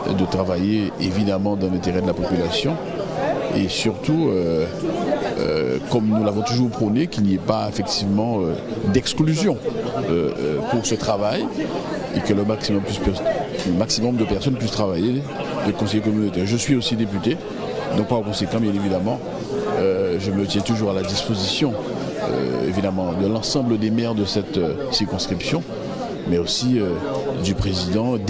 de travailler, évidemment, dans l'intérêt de la population et surtout, comme nous l'avons toujours prôné, qu'il n'y ait pas effectivement d'exclusion pour ce travail et que le maximum de personnes puissent travailler de conseiller communautaire. Je suis aussi député, donc par conséquent, bien évidemment, je me tiens toujours à la disposition, évidemment, de l'ensemble des maires de cette circonscription, mais aussi des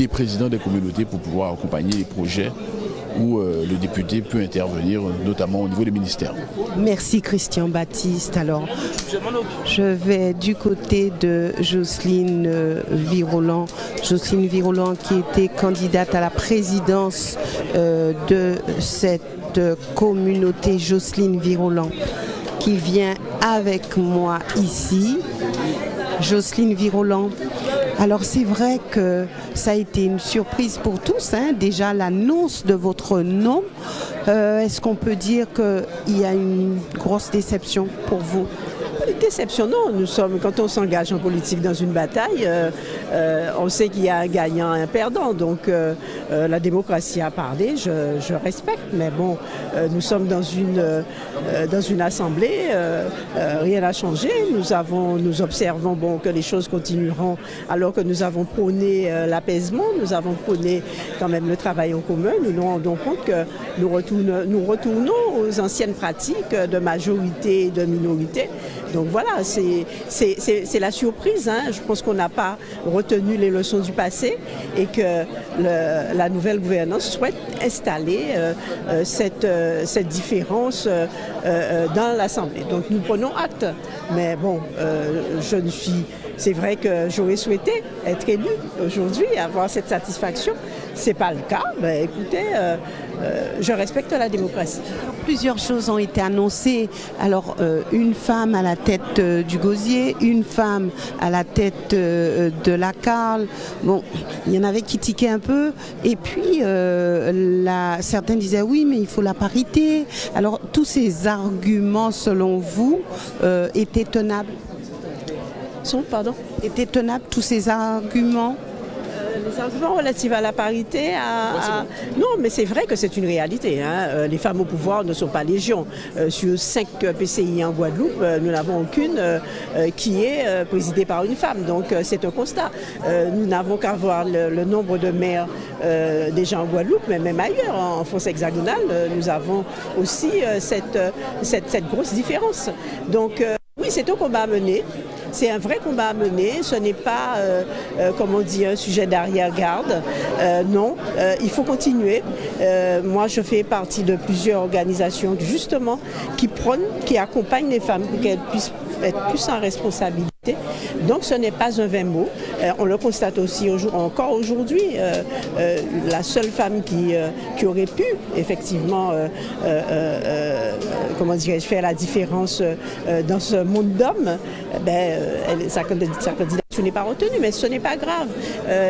présidents des communautés pour pouvoir accompagner les projets où le député peut intervenir, notamment au niveau des ministères. Merci Christian Baptiste. Alors, je vais du côté de Jocelyne Virolant. Jocelyne Virolant qui était candidate à la présidence de cette communauté. Jocelyne Virolant qui vient avec moi ici. Jocelyne Virolant. Alors c'est vrai que ça a été une surprise pour tous, hein, déjà l'annonce de votre nom. Est-ce qu'on peut dire qu'il y a une grosse déception pour vous? Déception, non. Quand on s'engage en politique dans une bataille, on sait qu'il y a un gagnant et un perdant. Donc la démocratie a parlé, je respecte. Mais bon, nous sommes dans une assemblée, rien n'a changé. Nous observons que les choses continueront alors que nous avons prôné l'apaisement, nous avons prôné quand même le travail en commun. Nous nous rendons compte que nous retournons aux anciennes pratiques de majorité et de minorité. Donc voilà, c'est la surprise. Hein. Je pense qu'on n'a pas retenu les leçons du passé et que la nouvelle gouvernance souhaite installer cette différence dans l'Assemblée. Donc nous prenons acte. Mais bon, c'est vrai que j'aurais souhaité être élu aujourd'hui et avoir cette satisfaction. Ce n'est pas le cas. Mais écoutez, je respecte la démocratie. Plusieurs choses ont été annoncées. Alors, une femme à la tête du Gosier, une femme à la tête de la Carle. Bon, il y en avait qui tiquaient un peu. Et puis, certains disaient oui, mais il faut la parité. Alors, tous ces arguments, selon vous, étaient tenables? Pardon? Étaient tenables, tous ces arguments? Les arguments relatifs à la parité, non, mais c'est vrai que c'est une réalité. Hein. Les femmes au pouvoir ne sont pas légion. Sur 5 PCI en Guadeloupe, nous n'avons aucune qui est présidée par une femme. Donc c'est un constat. Nous n'avons qu'à voir le nombre de maires déjà en Guadeloupe, mais même ailleurs, en France hexagonale, nous avons aussi cette grosse différence. Donc oui, c'est un combat à mener. C'est un vrai combat à mener, ce n'est pas, comme on dit, un sujet d'arrière-garde. Non, il faut continuer. Moi, je fais partie de plusieurs organisations, justement, qui prônent, qui accompagnent les femmes pour qu'elles puissent être plus en responsabilité. Donc ce n'est pas un vain mot. On le constate aussi encore aujourd'hui. La seule femme qui aurait pu effectivement faire la différence dans ce monde d'hommes, sa candidature n'est pas retenue, mais ce n'est pas grave.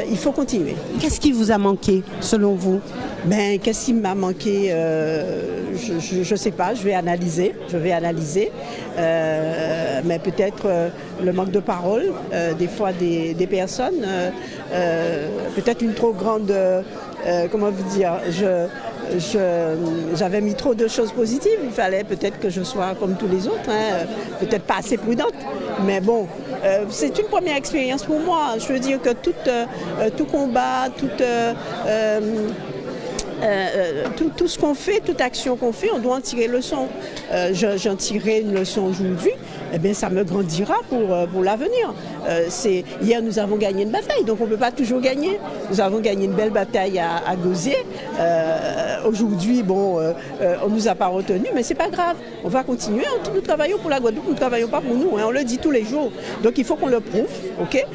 Il faut continuer. Qu'est-ce qui vous a manqué selon vous? Qu'est-ce qui m'a manqué? Je ne sais pas, je vais analyser. Mais peut-être le manque de parole des fois des personnes, peut-être une trop grande, comment vous dire, j'avais mis trop de choses positives, il fallait peut-être que je sois comme tous les autres, hein, peut-être pas assez prudente, mais bon, c'est une première expérience pour moi. Je veux dire que tout combat, tout ce qu'on fait, toute action qu'on fait, on doit en tirer leçon. J'en tirerai une leçon aujourd'hui, ça me grandira pour l'avenir. Hier, nous avons gagné une bataille, donc on ne peut pas toujours gagner. Nous avons gagné une belle bataille à Gosier. Aujourd'hui, on ne nous a pas retenus, mais ce n'est pas grave. On va continuer. Nous travaillons pour la Guadeloupe, nous ne travaillons pas pour nous. Hein, on le dit tous les jours. Donc il faut qu'on le prouve, ok ?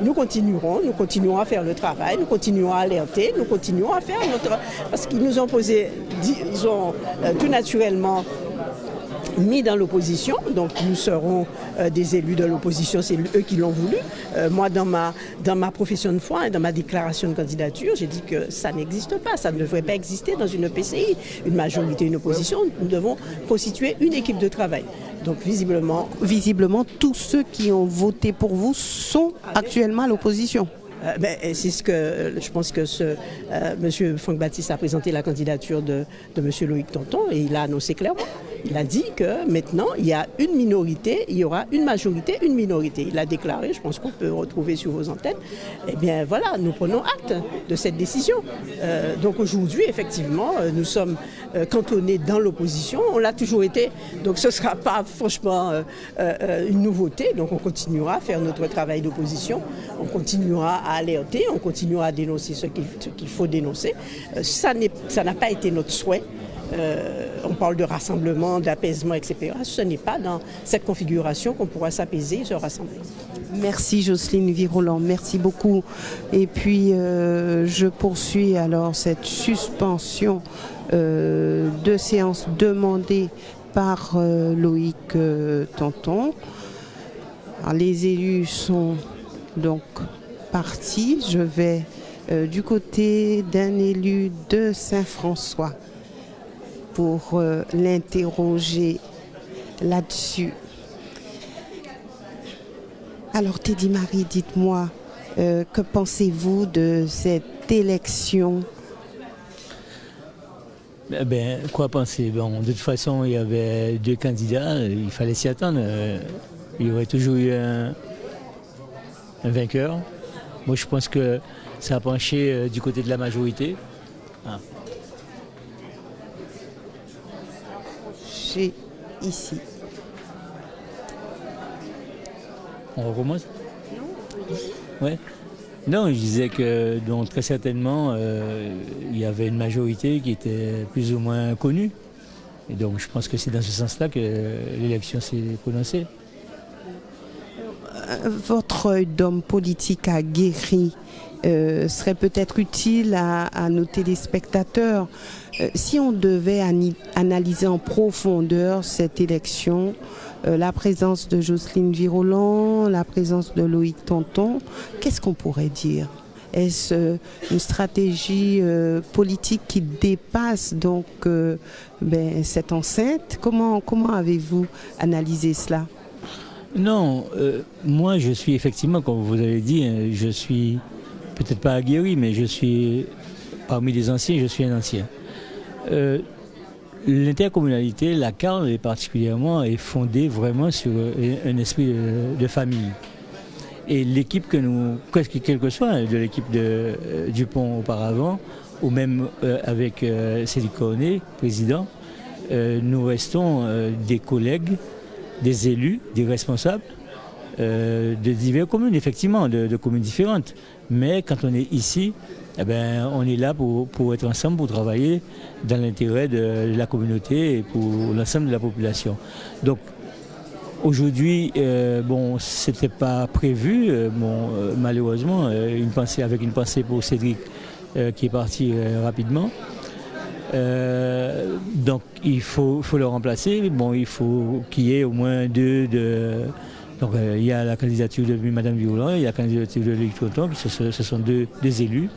Nous continuerons à faire le travail, nous continuerons à alerter, nous continuerons à faire parce qu'ils nous ont posé, ils ont tout naturellement mis dans l'opposition, donc nous serons des élus de l'opposition, c'est eux qui l'ont voulu. Moi, dans ma profession de foi et dans ma déclaration de candidature, j'ai dit que ça n'existe pas, ça ne devrait pas exister dans une PCI. Une majorité, une opposition, nous devons constituer une équipe de travail. Donc visiblement, tous ceux qui ont voté pour vous sont actuellement à l'opposition. C'est ce que je pense que M. Franck Baptiste a présenté la candidature de M. Loïc Tonton et il a annoncé clairement. Il a dit que maintenant, il y a une minorité, il y aura une majorité, une minorité. Il a déclaré, je pense qu'on peut retrouver sur vos antennes. Eh bien voilà, nous prenons acte de cette décision. Donc aujourd'hui, effectivement, nous sommes cantonnés dans l'opposition. On l'a toujours été, donc ce ne sera pas franchement une nouveauté. Donc on continuera à faire notre travail d'opposition, on continuera à alerter, on continuera à dénoncer ce qu'il faut dénoncer. Ça n'a pas été notre souhait. On parle de rassemblement, d'apaisement, etc. Ce n'est pas dans cette configuration qu'on pourra s'apaiser et se rassembler. Merci Jocelyne Virolant, merci beaucoup. Et puis je poursuis alors cette suspension de séance demandée par Loïc Tonton. Alors, les élus sont donc partis. Je vais du côté d'un élu de Saint-François pour l'interroger là-dessus. Alors Teddy Marie, dites-moi, que pensez-vous de cette élection? Quoi penser? Bon, de toute façon, il y avait deux candidats, il fallait s'y attendre. Il y aurait toujours eu un vainqueur. Moi, je pense que ça a penché du côté de la majorité. Ici. On recommence? Non. Ouais. Non, je disais que donc, très certainement, il y avait une majorité qui était plus ou moins connue. Et donc je pense que c'est dans ce sens-là que l'élection s'est prononcée. Votre œil d'homme politique aguerri serait peut-être utile à nos téléspectateurs. Si on devait analyser en profondeur cette élection, la présence de Jocelyne Virolant, la présence de Loïc Tonton, qu'est-ce qu'on pourrait dire? Est-ce une stratégie politique qui dépasse donc cette enceinte? Comment avez-vous analysé cela? Non, moi je suis effectivement, comme vous avez dit, je suis peut-être pas aguerri, mais je suis parmi les anciens, je suis un ancien. L'intercommunalité, la CARL particulièrement, est fondée vraiment sur un esprit de famille. Et l'équipe que nous, quelle que soit, de l'équipe de Dupont auparavant, ou même avec Cédric Cornet, président, nous restons des collègues, des élus, des responsables de diverses communes, effectivement, de communes différentes. Mais quand on est ici, on est là pour être ensemble, pour travailler dans l'intérêt de la communauté et pour l'ensemble de la population. Donc aujourd'hui, c'était pas prévu, malheureusement, avec une pensée pour Cédric qui est parti rapidement. Donc il faut le remplacer. Bon, il faut qu'il y ait au moins deux de. Donc il y a la candidature de Mme Virolant, il y a la candidature de Loïc Tonton, ce sont deux élus.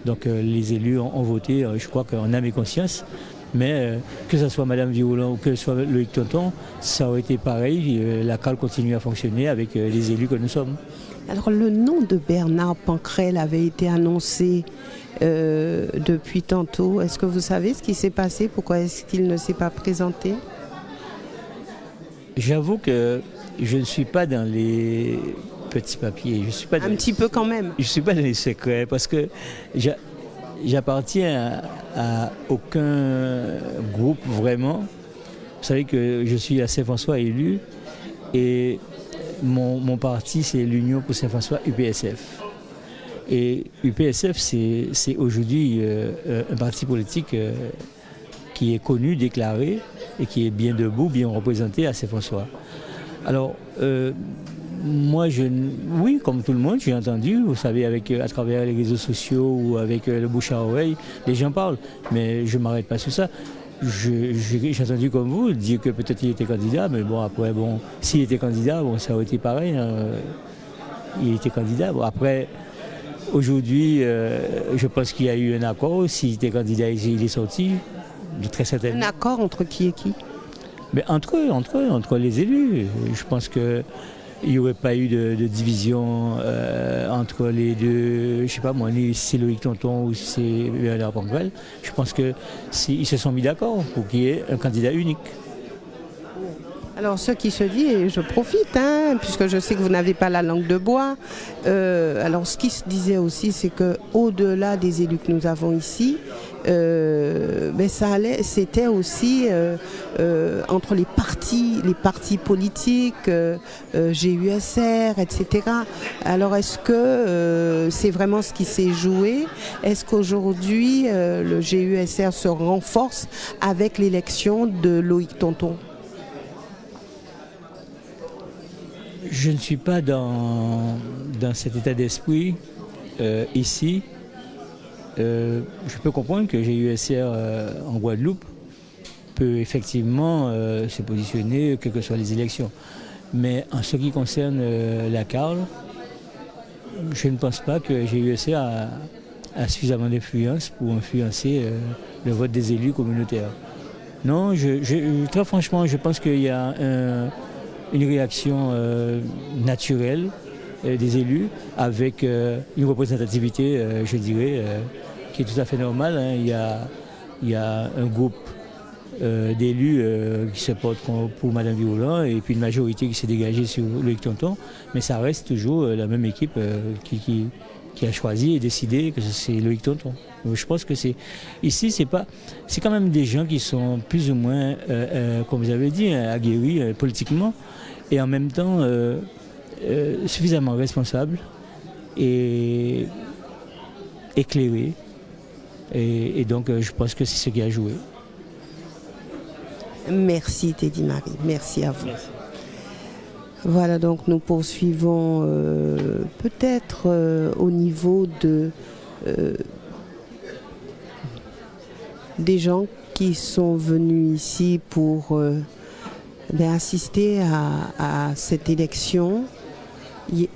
Donc les élus ont voté, je crois qu'en âme et conscience. Mais que ce soit Mme Virolant ou que ce soit Loïc Tonton, ça aurait été pareil. La CAL continue à fonctionner avec les élus que nous sommes. Alors le nom de Bernard Pancrel avait été annoncé depuis tantôt. Est-ce que vous savez ce qui s'est passé? Pourquoi est-ce qu'il ne s'est pas présenté? J'avoue que je ne suis pas dans les petits papiers. Je suis pas un petit peu quand même. Je ne suis pas dans les secrets parce que j'appartiens à aucun groupe vraiment. Vous savez que je suis à Saint-François élu et mon parti c'est l'Union pour Saint-François UPSF. Et UPSF c'est aujourd'hui un parti politique qui est connu, déclaré et qui est bien debout, bien représenté à Saint-François. Alors moi, oui, comme tout le monde, j'ai entendu, vous savez, à travers les réseaux sociaux ou avec le bouche à oreille, les gens parlent, mais je ne m'arrête pas sur ça. J'ai entendu comme vous dire que peut-être il était candidat, mais bon, après, s'il était candidat, ça aurait été pareil. Il était candidat. Bon, après, aujourd'hui, je pense qu'il y a eu un accord. S'il était candidat, il est sorti, très certainement. Un accord entre qui et qui? Mais entre les élus. Je pense que il n'y aurait pas eu de division entre les deux, je sais pas moi, si c'est Loïc Tonton ou si c'est Bernard Panquel. Je pense qu'ils se sont mis d'accord pour qu'il y ait un candidat unique. Alors, ce qui se dit, et je profite, puisque je sais que vous n'avez pas la langue de bois, alors ce qui se disait aussi, c'est qu'au-delà des élus que nous avons ici, c'était aussi entre les partis politiques, GUSR, etc. Alors, est-ce que c'est vraiment ce qui s'est joué? Est-ce qu'aujourd'hui, le GUSR se renforce avec l'élection de Loïc Tonton? Je ne suis pas dans cet état d'esprit ici. Je peux comprendre que GUSR en Guadeloupe peut effectivement se positionner quelles que soient les élections. Mais en ce qui concerne la Carle, je ne pense pas que GUSR a suffisamment d'influence pour influencer le vote des élus communautaires. Non, très franchement, je pense qu'il y a une réaction naturelle des élus avec une représentativité, je dirais, qui est tout à fait normale. Il y a un groupe d'élus qui se porte pour Mme Violent et puis une majorité qui s'est dégagée sur Loïc Tonton, mais ça reste toujours la même équipe qui a choisi et décidé que c'est Loïc Tonton. Donc je pense que ici, c'est quand même des gens qui sont plus ou moins, comme vous avez dit, aguerris politiquement et en même temps suffisamment responsables et éclairés. Et donc je pense que c'est ce qui a joué. Merci Teddy Marie, merci à vous. Merci. Voilà, donc nous poursuivons peut-être au niveau des gens qui sont venus ici pour assister à cette élection. Il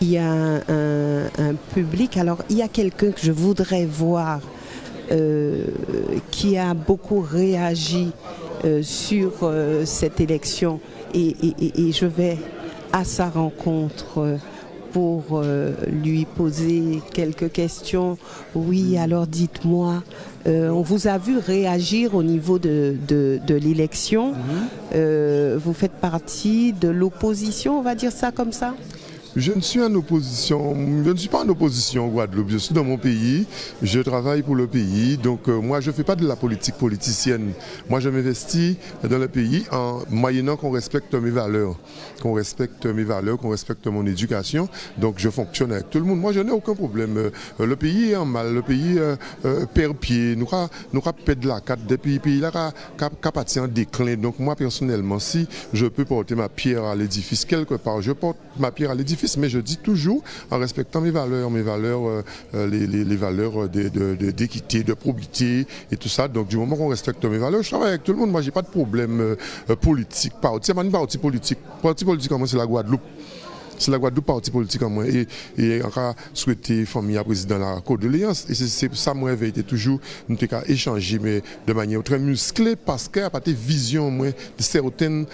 y a un public, alors il y a quelqu'un que je voudrais voir qui a beaucoup réagi sur cette élection. Et je vais à sa rencontre pour lui poser quelques questions. Oui, alors dites-moi, on vous a vu réagir au niveau de l'élection. Vous faites partie de l'opposition, on va dire ça comme ça? Je ne suis pas en opposition au Guadeloupe, je suis dans mon pays, je travaille pour le pays, donc moi je ne fais pas de la politique politicienne. Moi je m'investis dans le pays en moyennant qu'on respecte mes valeurs, qu'on respecte mon éducation, donc je fonctionne avec tout le monde. Moi je n'ai aucun problème, le pays est en mal, le pays perd pied, nous avons perdu la carte depuis le pays là a parti en déclin, donc moi personnellement si je peux porter ma pierre à l'édifice quelque part, je porte ma pierre à l'édifice, mais je dis toujours en respectant mes valeurs, les valeurs d'équité, de probité et tout ça. Donc du moment qu'on respecte mes valeurs, je travaille avec tout le monde. Moi, j'ai pas de problème politique. C'est pas une parti politique. Parti politique, moi, c'est la Guadeloupe. C'est la Guadeloupe parti politique en moi et encore souhaiter famille à président la condoléance et c'est ça moi avait été toujours nous avons échangé mais de manière très musclée parce qu'il y a pas de vision moins de certaines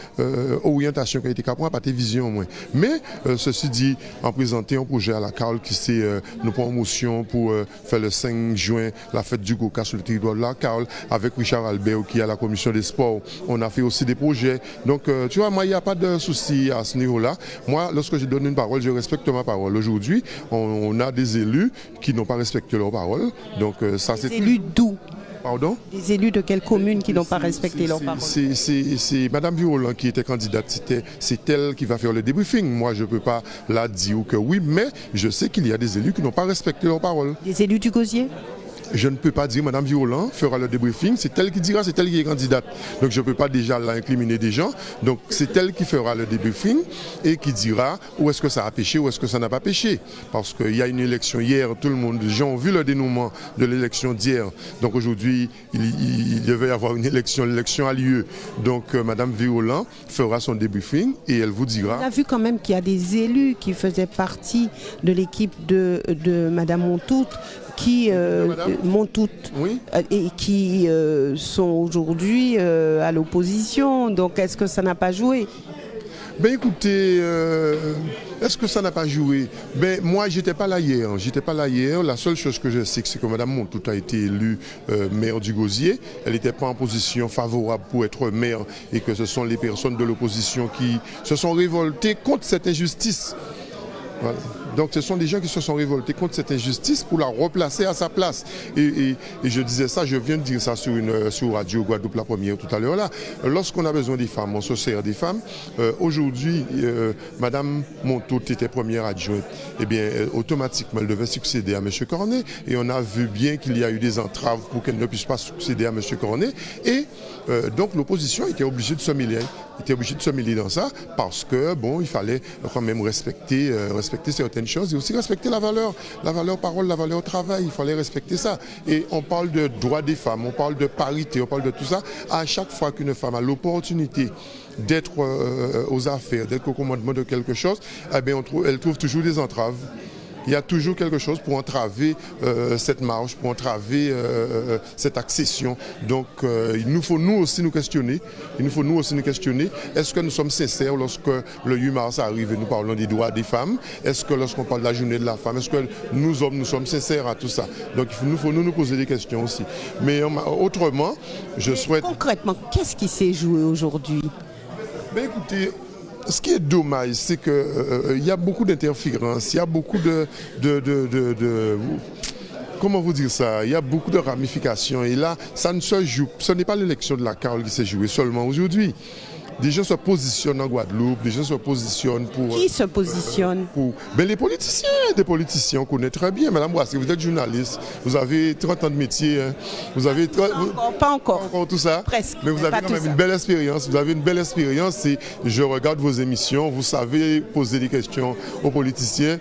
orientations qui a été capable pas de vision moins mais ceci dit en présenter un projet à la Carle qui c'est nous promotion pour faire le 5 juin la fête du Goka sur le territoire de la Carle avec Richard Albert qui est à la commission des sports. On a fait aussi des projets donc tu vois moi il n'y a pas de souci à ce niveau-là. Moi lorsque je donne une parole, je respecte ma parole. Aujourd'hui, on a des élus qui n'ont pas respecté leur parole. Donc ça, c'est... Des élus d'où? Pardon? Des élus de quelle commune qui n'ont pas respecté leur parole? C'est Mme Violent qui était candidate. C'est elle qui va faire le débriefing. Moi, je ne peux pas la dire que oui, mais je sais qu'il y a des élus qui n'ont pas respecté leur parole. Des élus du Gosier? Je ne peux pas dire Mme Violent fera le débriefing, c'est elle qui dira, c'est elle qui est candidate. Donc je ne peux pas déjà l'incriminer des gens. Donc c'est elle qui fera le débriefing et qui dira où est-ce que ça a péché, où est-ce que ça n'a pas péché. Parce qu'il y a une élection hier, tout le monde, les gens ont vu le dénouement de l'élection d'hier. Donc aujourd'hui, il devait y avoir une élection, l'élection a lieu. Donc Mme Violent fera son débriefing et elle vous dira. On a vu quand même qu'il y a des élus qui faisaient partie de l'équipe de Mme Montout qui oui. Et qui sont aujourd'hui à l'opposition. Donc est-ce que ça n'a pas joué? Ben écoutez, est-ce que ça n'a pas joué? Ben moi, j'étais pas là hier. La seule chose que je sais, c'est que Mme Montout a été élue maire du Gosier. Elle n'était pas en position favorable pour être maire et que ce sont les personnes de l'opposition qui se sont révoltées contre cette injustice. Voilà. Donc ce sont des gens qui se sont révoltés contre cette injustice pour la replacer à sa place. Et je disais ça, je viens de dire ça sur Radio Guadeloupe la première tout à l'heure là. Lorsqu'on a besoin des femmes, on se sert des femmes. Aujourd'hui, Madame Montout était première adjointe. Eh bien, automatiquement, elle devait succéder à M. Cornet. Et on a vu bien qu'il y a eu des entraves pour qu'elle ne puisse pas succéder à M. Cornet. Et donc l'opposition était obligée de se mêler. Dans ça parce que bon, il fallait quand même respecter certaines choses et aussi respecter la valeur parole, la valeur travail. Il fallait respecter ça. Et on parle de droits des femmes, on parle de parité, on parle de tout ça. À chaque fois qu'une femme a l'opportunité d'être aux affaires, d'être au commandement de quelque chose, eh bien elle trouve toujours des entraves. Il y a toujours quelque chose pour entraver cette marche, pour entraver cette accession. Donc il nous faut nous aussi nous questionner. Est-ce que nous sommes sincères lorsque le 8 mars arrive et nous parlons des droits des femmes? Est-ce que lorsqu'on parle de la journée de la femme, est-ce que nous hommes, nous sommes sincères à tout ça? Donc il nous faut nous poser des questions aussi. Mais autrement, je souhaite... Concrètement, qu'est-ce qui s'est joué aujourd'hui? Ben écoutez, ce qui est dommage, c'est qu'il y a beaucoup d'interférences, il y a beaucoup comment vous dire ça? Il y a beaucoup de ramifications. Et là, ça ne se joue. Ce n'est pas l'élection de la Carole qui s'est jouée seulement aujourd'hui. Des gens se positionnent en Guadeloupe, des gens se positionnent pour... Qui se positionne? Ben, les politiciens. Des politiciens, on connaît très bien. Madame Boissy, vous êtes journaliste, vous avez 30 ans de métier. Hein. Vous avez pas encore tout ça. Presque. Mais vous avez quand même une belle expérience. Vous avez une belle expérience et je regarde vos émissions. Vous savez poser des questions aux politiciens.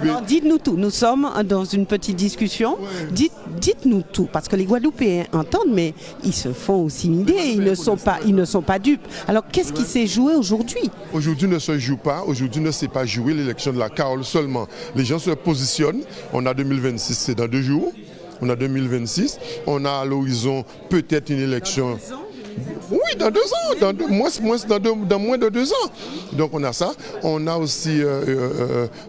Alors, dites-nous tout. Nous sommes dans une petite discussion. Ouais. Dites-nous tout. Parce que les Guadeloupéens entendent, mais ils se font aussi une idée. Ils ne sont pas dupes. Alors, qu'est-ce qui s'est joué aujourd'hui? Aujourd'hui ne se joue pas. Aujourd'hui ne s'est pas joué l'élection de la Carole seulement. Les gens se positionnent. On a 2026, c'est dans 2 jours. On a 2026. On a à l'horizon peut-être une élection... Oui, dans 2 ans, dans moins de 2 ans. Donc on a ça. On a aussi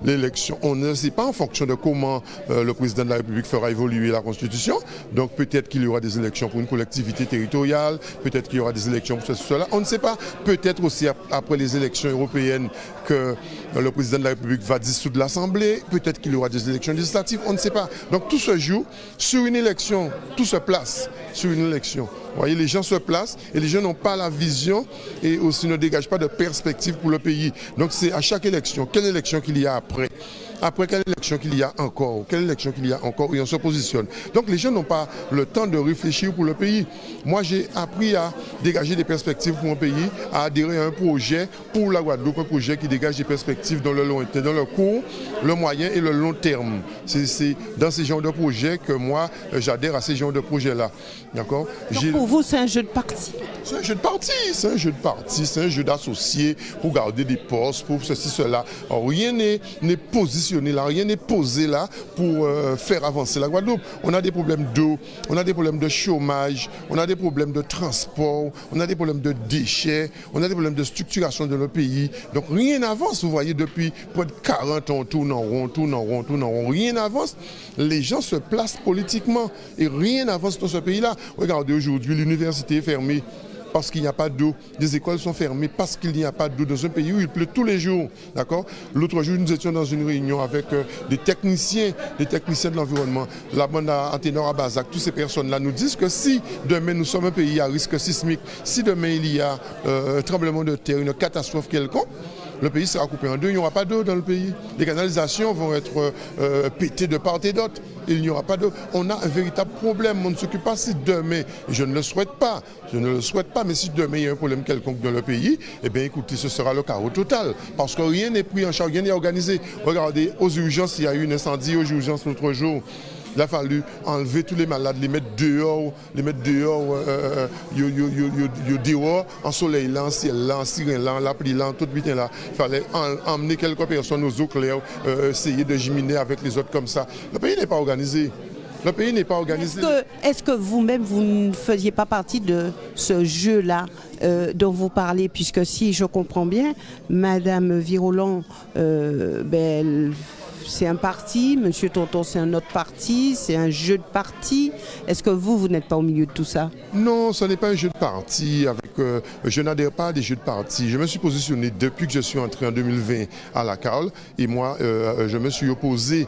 l'élection. On ne sait pas en fonction de comment le président de la République fera évoluer la Constitution. Donc peut-être qu'il y aura des élections pour une collectivité territoriale, peut-être qu'il y aura des élections pour cela. On ne sait pas. Peut-être aussi après les élections européennes que le président de la République va dissoudre l'Assemblée. Peut-être qu'il y aura des élections législatives. On ne sait pas. Donc tout se joue sur une élection. Tout se place sur une élection. Vous voyez, les gens se placent et les gens n'ont pas la vision et aussi ne dégagent pas de perspective pour le pays. Donc c'est à chaque élection, quelle élection qu'il y a après? Après, quelle élection qu'il y a encore? Quelle élection qu'il y a encore? Et on se positionne. Donc les gens n'ont pas le temps de réfléchir pour le pays. Moi, j'ai appris à dégager des perspectives pour mon pays, à adhérer à un projet pour la Guadeloupe, un projet qui dégage des perspectives dans le court, le moyen et le long terme. C'est dans ces genres de projets que moi, j'adhère à ces genres de projets-là. D'accord? Donc pour vous, c'est un jeu de parti? C'est un jeu de parti, c'est un jeu d'associés pour garder des postes, pour ceci, cela. Alors, rien n'est positionné là, rien n'est posé là pour faire avancer la Guadeloupe. On a des problèmes d'eau, on a des problèmes de chômage, on a des problèmes de transport, on a des problèmes de déchets, on a des problèmes de structuration de notre pays. Donc rien n'avance, vous voyez, depuis près de 40 ans, on tourne en rond, rien n'avance. Les gens se placent politiquement et rien n'avance dans ce pays-là. Regardez aujourd'hui, l'université est fermée parce qu'il n'y a pas d'eau. Des écoles sont fermées parce qu'il n'y a pas d'eau dans un pays où il pleut tous les jours. D'accord? L'autre jour, nous étions dans une réunion avec des techniciens de l'environnement. La bande à Ténor à Bazac, toutes ces personnes-là nous disent que si demain nous sommes un pays à risque sismique, si demain il y a un tremblement de terre, une catastrophe quelconque, le pays sera coupé en deux, il n'y aura pas d'eau dans le pays. Les canalisations vont être pétées de part et d'autre. Il n'y aura pas d'eau. On a un véritable problème. On ne s'occupe pas si demain, et je ne le souhaite pas, mais si demain il y a un problème quelconque dans le pays, eh bien écoutez, ce sera le chaos total. Parce que rien n'est pris en charge, rien n'est organisé. Regardez, aux urgences, il y a eu un incendie aux urgences l'autre jour. Il a fallu enlever tous les malades, les mettre dehors, dehors, en soleil là, en ciel là, en sirène là, en la pluie là, tout le butin là. Il fallait emmener quelques personnes aux eaux claires, essayer de giminer avec les autres comme ça. Le pays n'est pas organisé. Le pays n'est pas organisé. Est-ce que vous-même, vous ne faisiez pas partie de ce jeu-là dont vous parlez, puisque si je comprends bien, Madame Virolan, c'est un parti, Monsieur Tonton c'est un autre parti, c'est un jeu de parti. Est-ce que vous n'êtes pas au milieu de tout ça? Non, ce n'est pas un jeu de parti. Je n'adhère pas à des jeux de parti. Je me suis positionné depuis que je suis entré en 2020 à la CARL et moi, je me suis opposé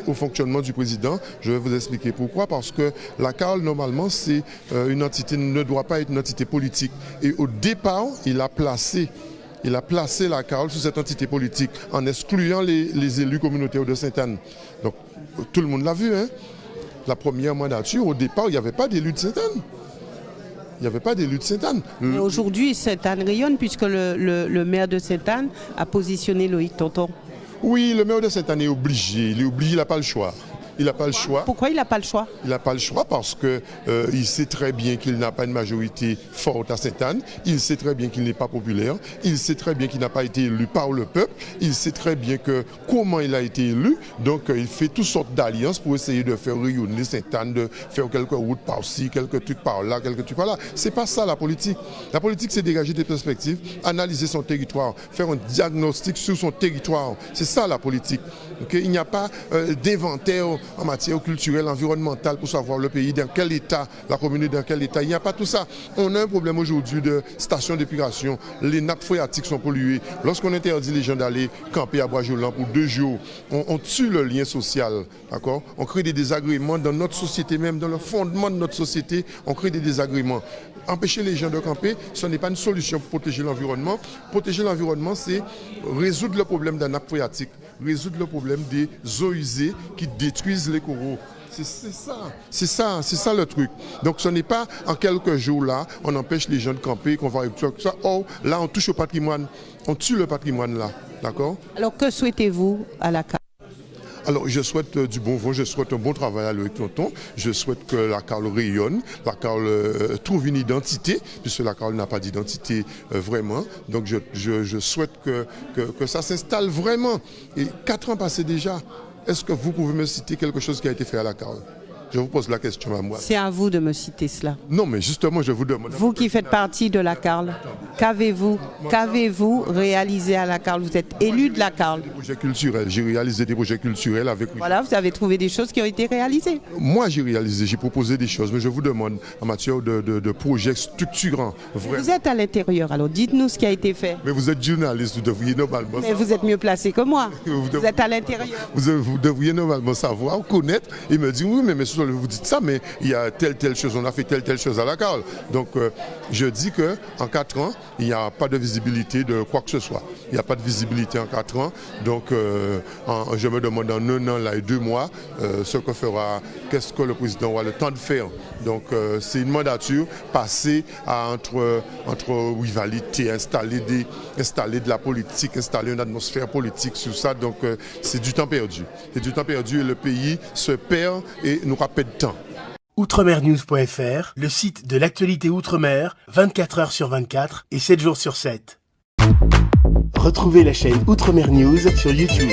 au fonctionnement du président. Je vais vous expliquer pourquoi. Parce que la CARL, normalement, c'est une entité, ne doit pas être une entité politique. Et au départ, il a placé la CARL sous cette entité politique en excluant les élus communautaires de Sainte-Anne. Donc, tout le monde l'a vu, hein. La première mandature, au départ, il n'y avait pas d'élus de Sainte-Anne. Il n'y avait pas d'élus de Sainte-Anne. Mais aujourd'hui, Sainte-Anne rayonne puisque le maire de Sainte-Anne a positionné Loïc Tonton. Oui, le maire de Sainte-Anne est obligé. Il est obligé, il n'a pas le choix. Il n'a pas le choix. Pourquoi il n'a pas le choix? Il n'a pas le choix parce qu'il sait très bien qu'il n'a pas une majorité forte à Sainte-Anne. Il sait très bien qu'il n'est pas populaire. Il sait très bien qu'il n'a pas été élu par le peuple. Il sait très bien comment il a été élu. Donc il fait toutes sortes d'alliances pour essayer de faire rayonner Sainte-Anne, de faire quelques routes par-ci, quelques trucs par-là, quelques trucs par-là. C'est pas ça la politique. La politique, c'est dégager des perspectives, analyser son territoire, faire un diagnostic sur son territoire. C'est ça la politique. Okay? Il n'y a pas d'inventaire en matière culturelle, environnementale, pour savoir le pays dans quel état, la communauté dans quel état. Il n'y a pas tout ça. On a un problème aujourd'hui de stations d'épuration. Les nappes phréatiques sont polluées. Lorsqu'on interdit les gens d'aller camper à Bois-Jolant pour 2 jours, on tue le lien social. D'accord? On crée des désagréments dans notre société, même dans le fondement de notre société, on crée des désagréments. Empêcher les gens de camper, ce n'est pas une solution pour protéger l'environnement. Protéger l'environnement, c'est résoudre le problème des nappes phréatiques, résoudre le problème des eaux usées qui détruisent les coraux. C'est ça le truc. Donc ce n'est pas en quelques jours là, on empêche les gens de camper, qu'on va ça. Oh, là on touche au patrimoine, on tue le patrimoine là, d'accord? Alors que souhaitez-vous à la CARL? Alors je souhaite du bon vent, je souhaite un bon travail à Loïc Tonton, je souhaite que la CARL rayonne, la CARL trouve une identité, puisque la CARL n'a pas d'identité vraiment. Donc je souhaite que ça s'installe vraiment. Et 4 ans passés déjà, est-ce que vous pouvez me citer quelque chose qui a été fait à la CARL? Je vous pose la question à moi. C'est à vous de me citer cela. Non, mais justement, je vous demande. Vous qui faites partie de la CARL, qu'avez-vous réalisé à la CARL? Vous êtes élu de la CARL. Des projets culturels. J'ai réalisé des projets culturels avec... Voilà, vous avez trouvé des choses qui ont été réalisées. Moi, j'ai proposé des choses, mais je vous demande en matière de projets structurants. Vraiment. Vous êtes à l'intérieur, alors dites-nous ce qui a été fait. Mais vous êtes journaliste, vous devriez normalement savoir. Mais vous êtes mieux placé que moi. Vous êtes à l'intérieur. Vous devriez normalement savoir, connaître et me dire, oui, mais vous dites ça, mais il y a telle chose, on a fait telle chose à la CARL. Donc je dis qu'en 4 ans, il n'y a pas de visibilité de quoi que ce soit. Il n'y a pas de visibilité en 4 ans. Donc je me demande en 1 an là, et 2 mois qu'est-ce que le président aura le temps de faire. Donc c'est une mandature passée entre rivalités, installer de la politique, installer une atmosphère politique sur ça. Donc c'est du temps perdu. C'est du temps perdu et le pays se perd et nous rappelle de temps. Outremernews.fr, le site de l'actualité Outre-mer, 24 heures sur 24 et 7 jours sur 7. Retrouvez la chaîne Outremer News sur YouTube.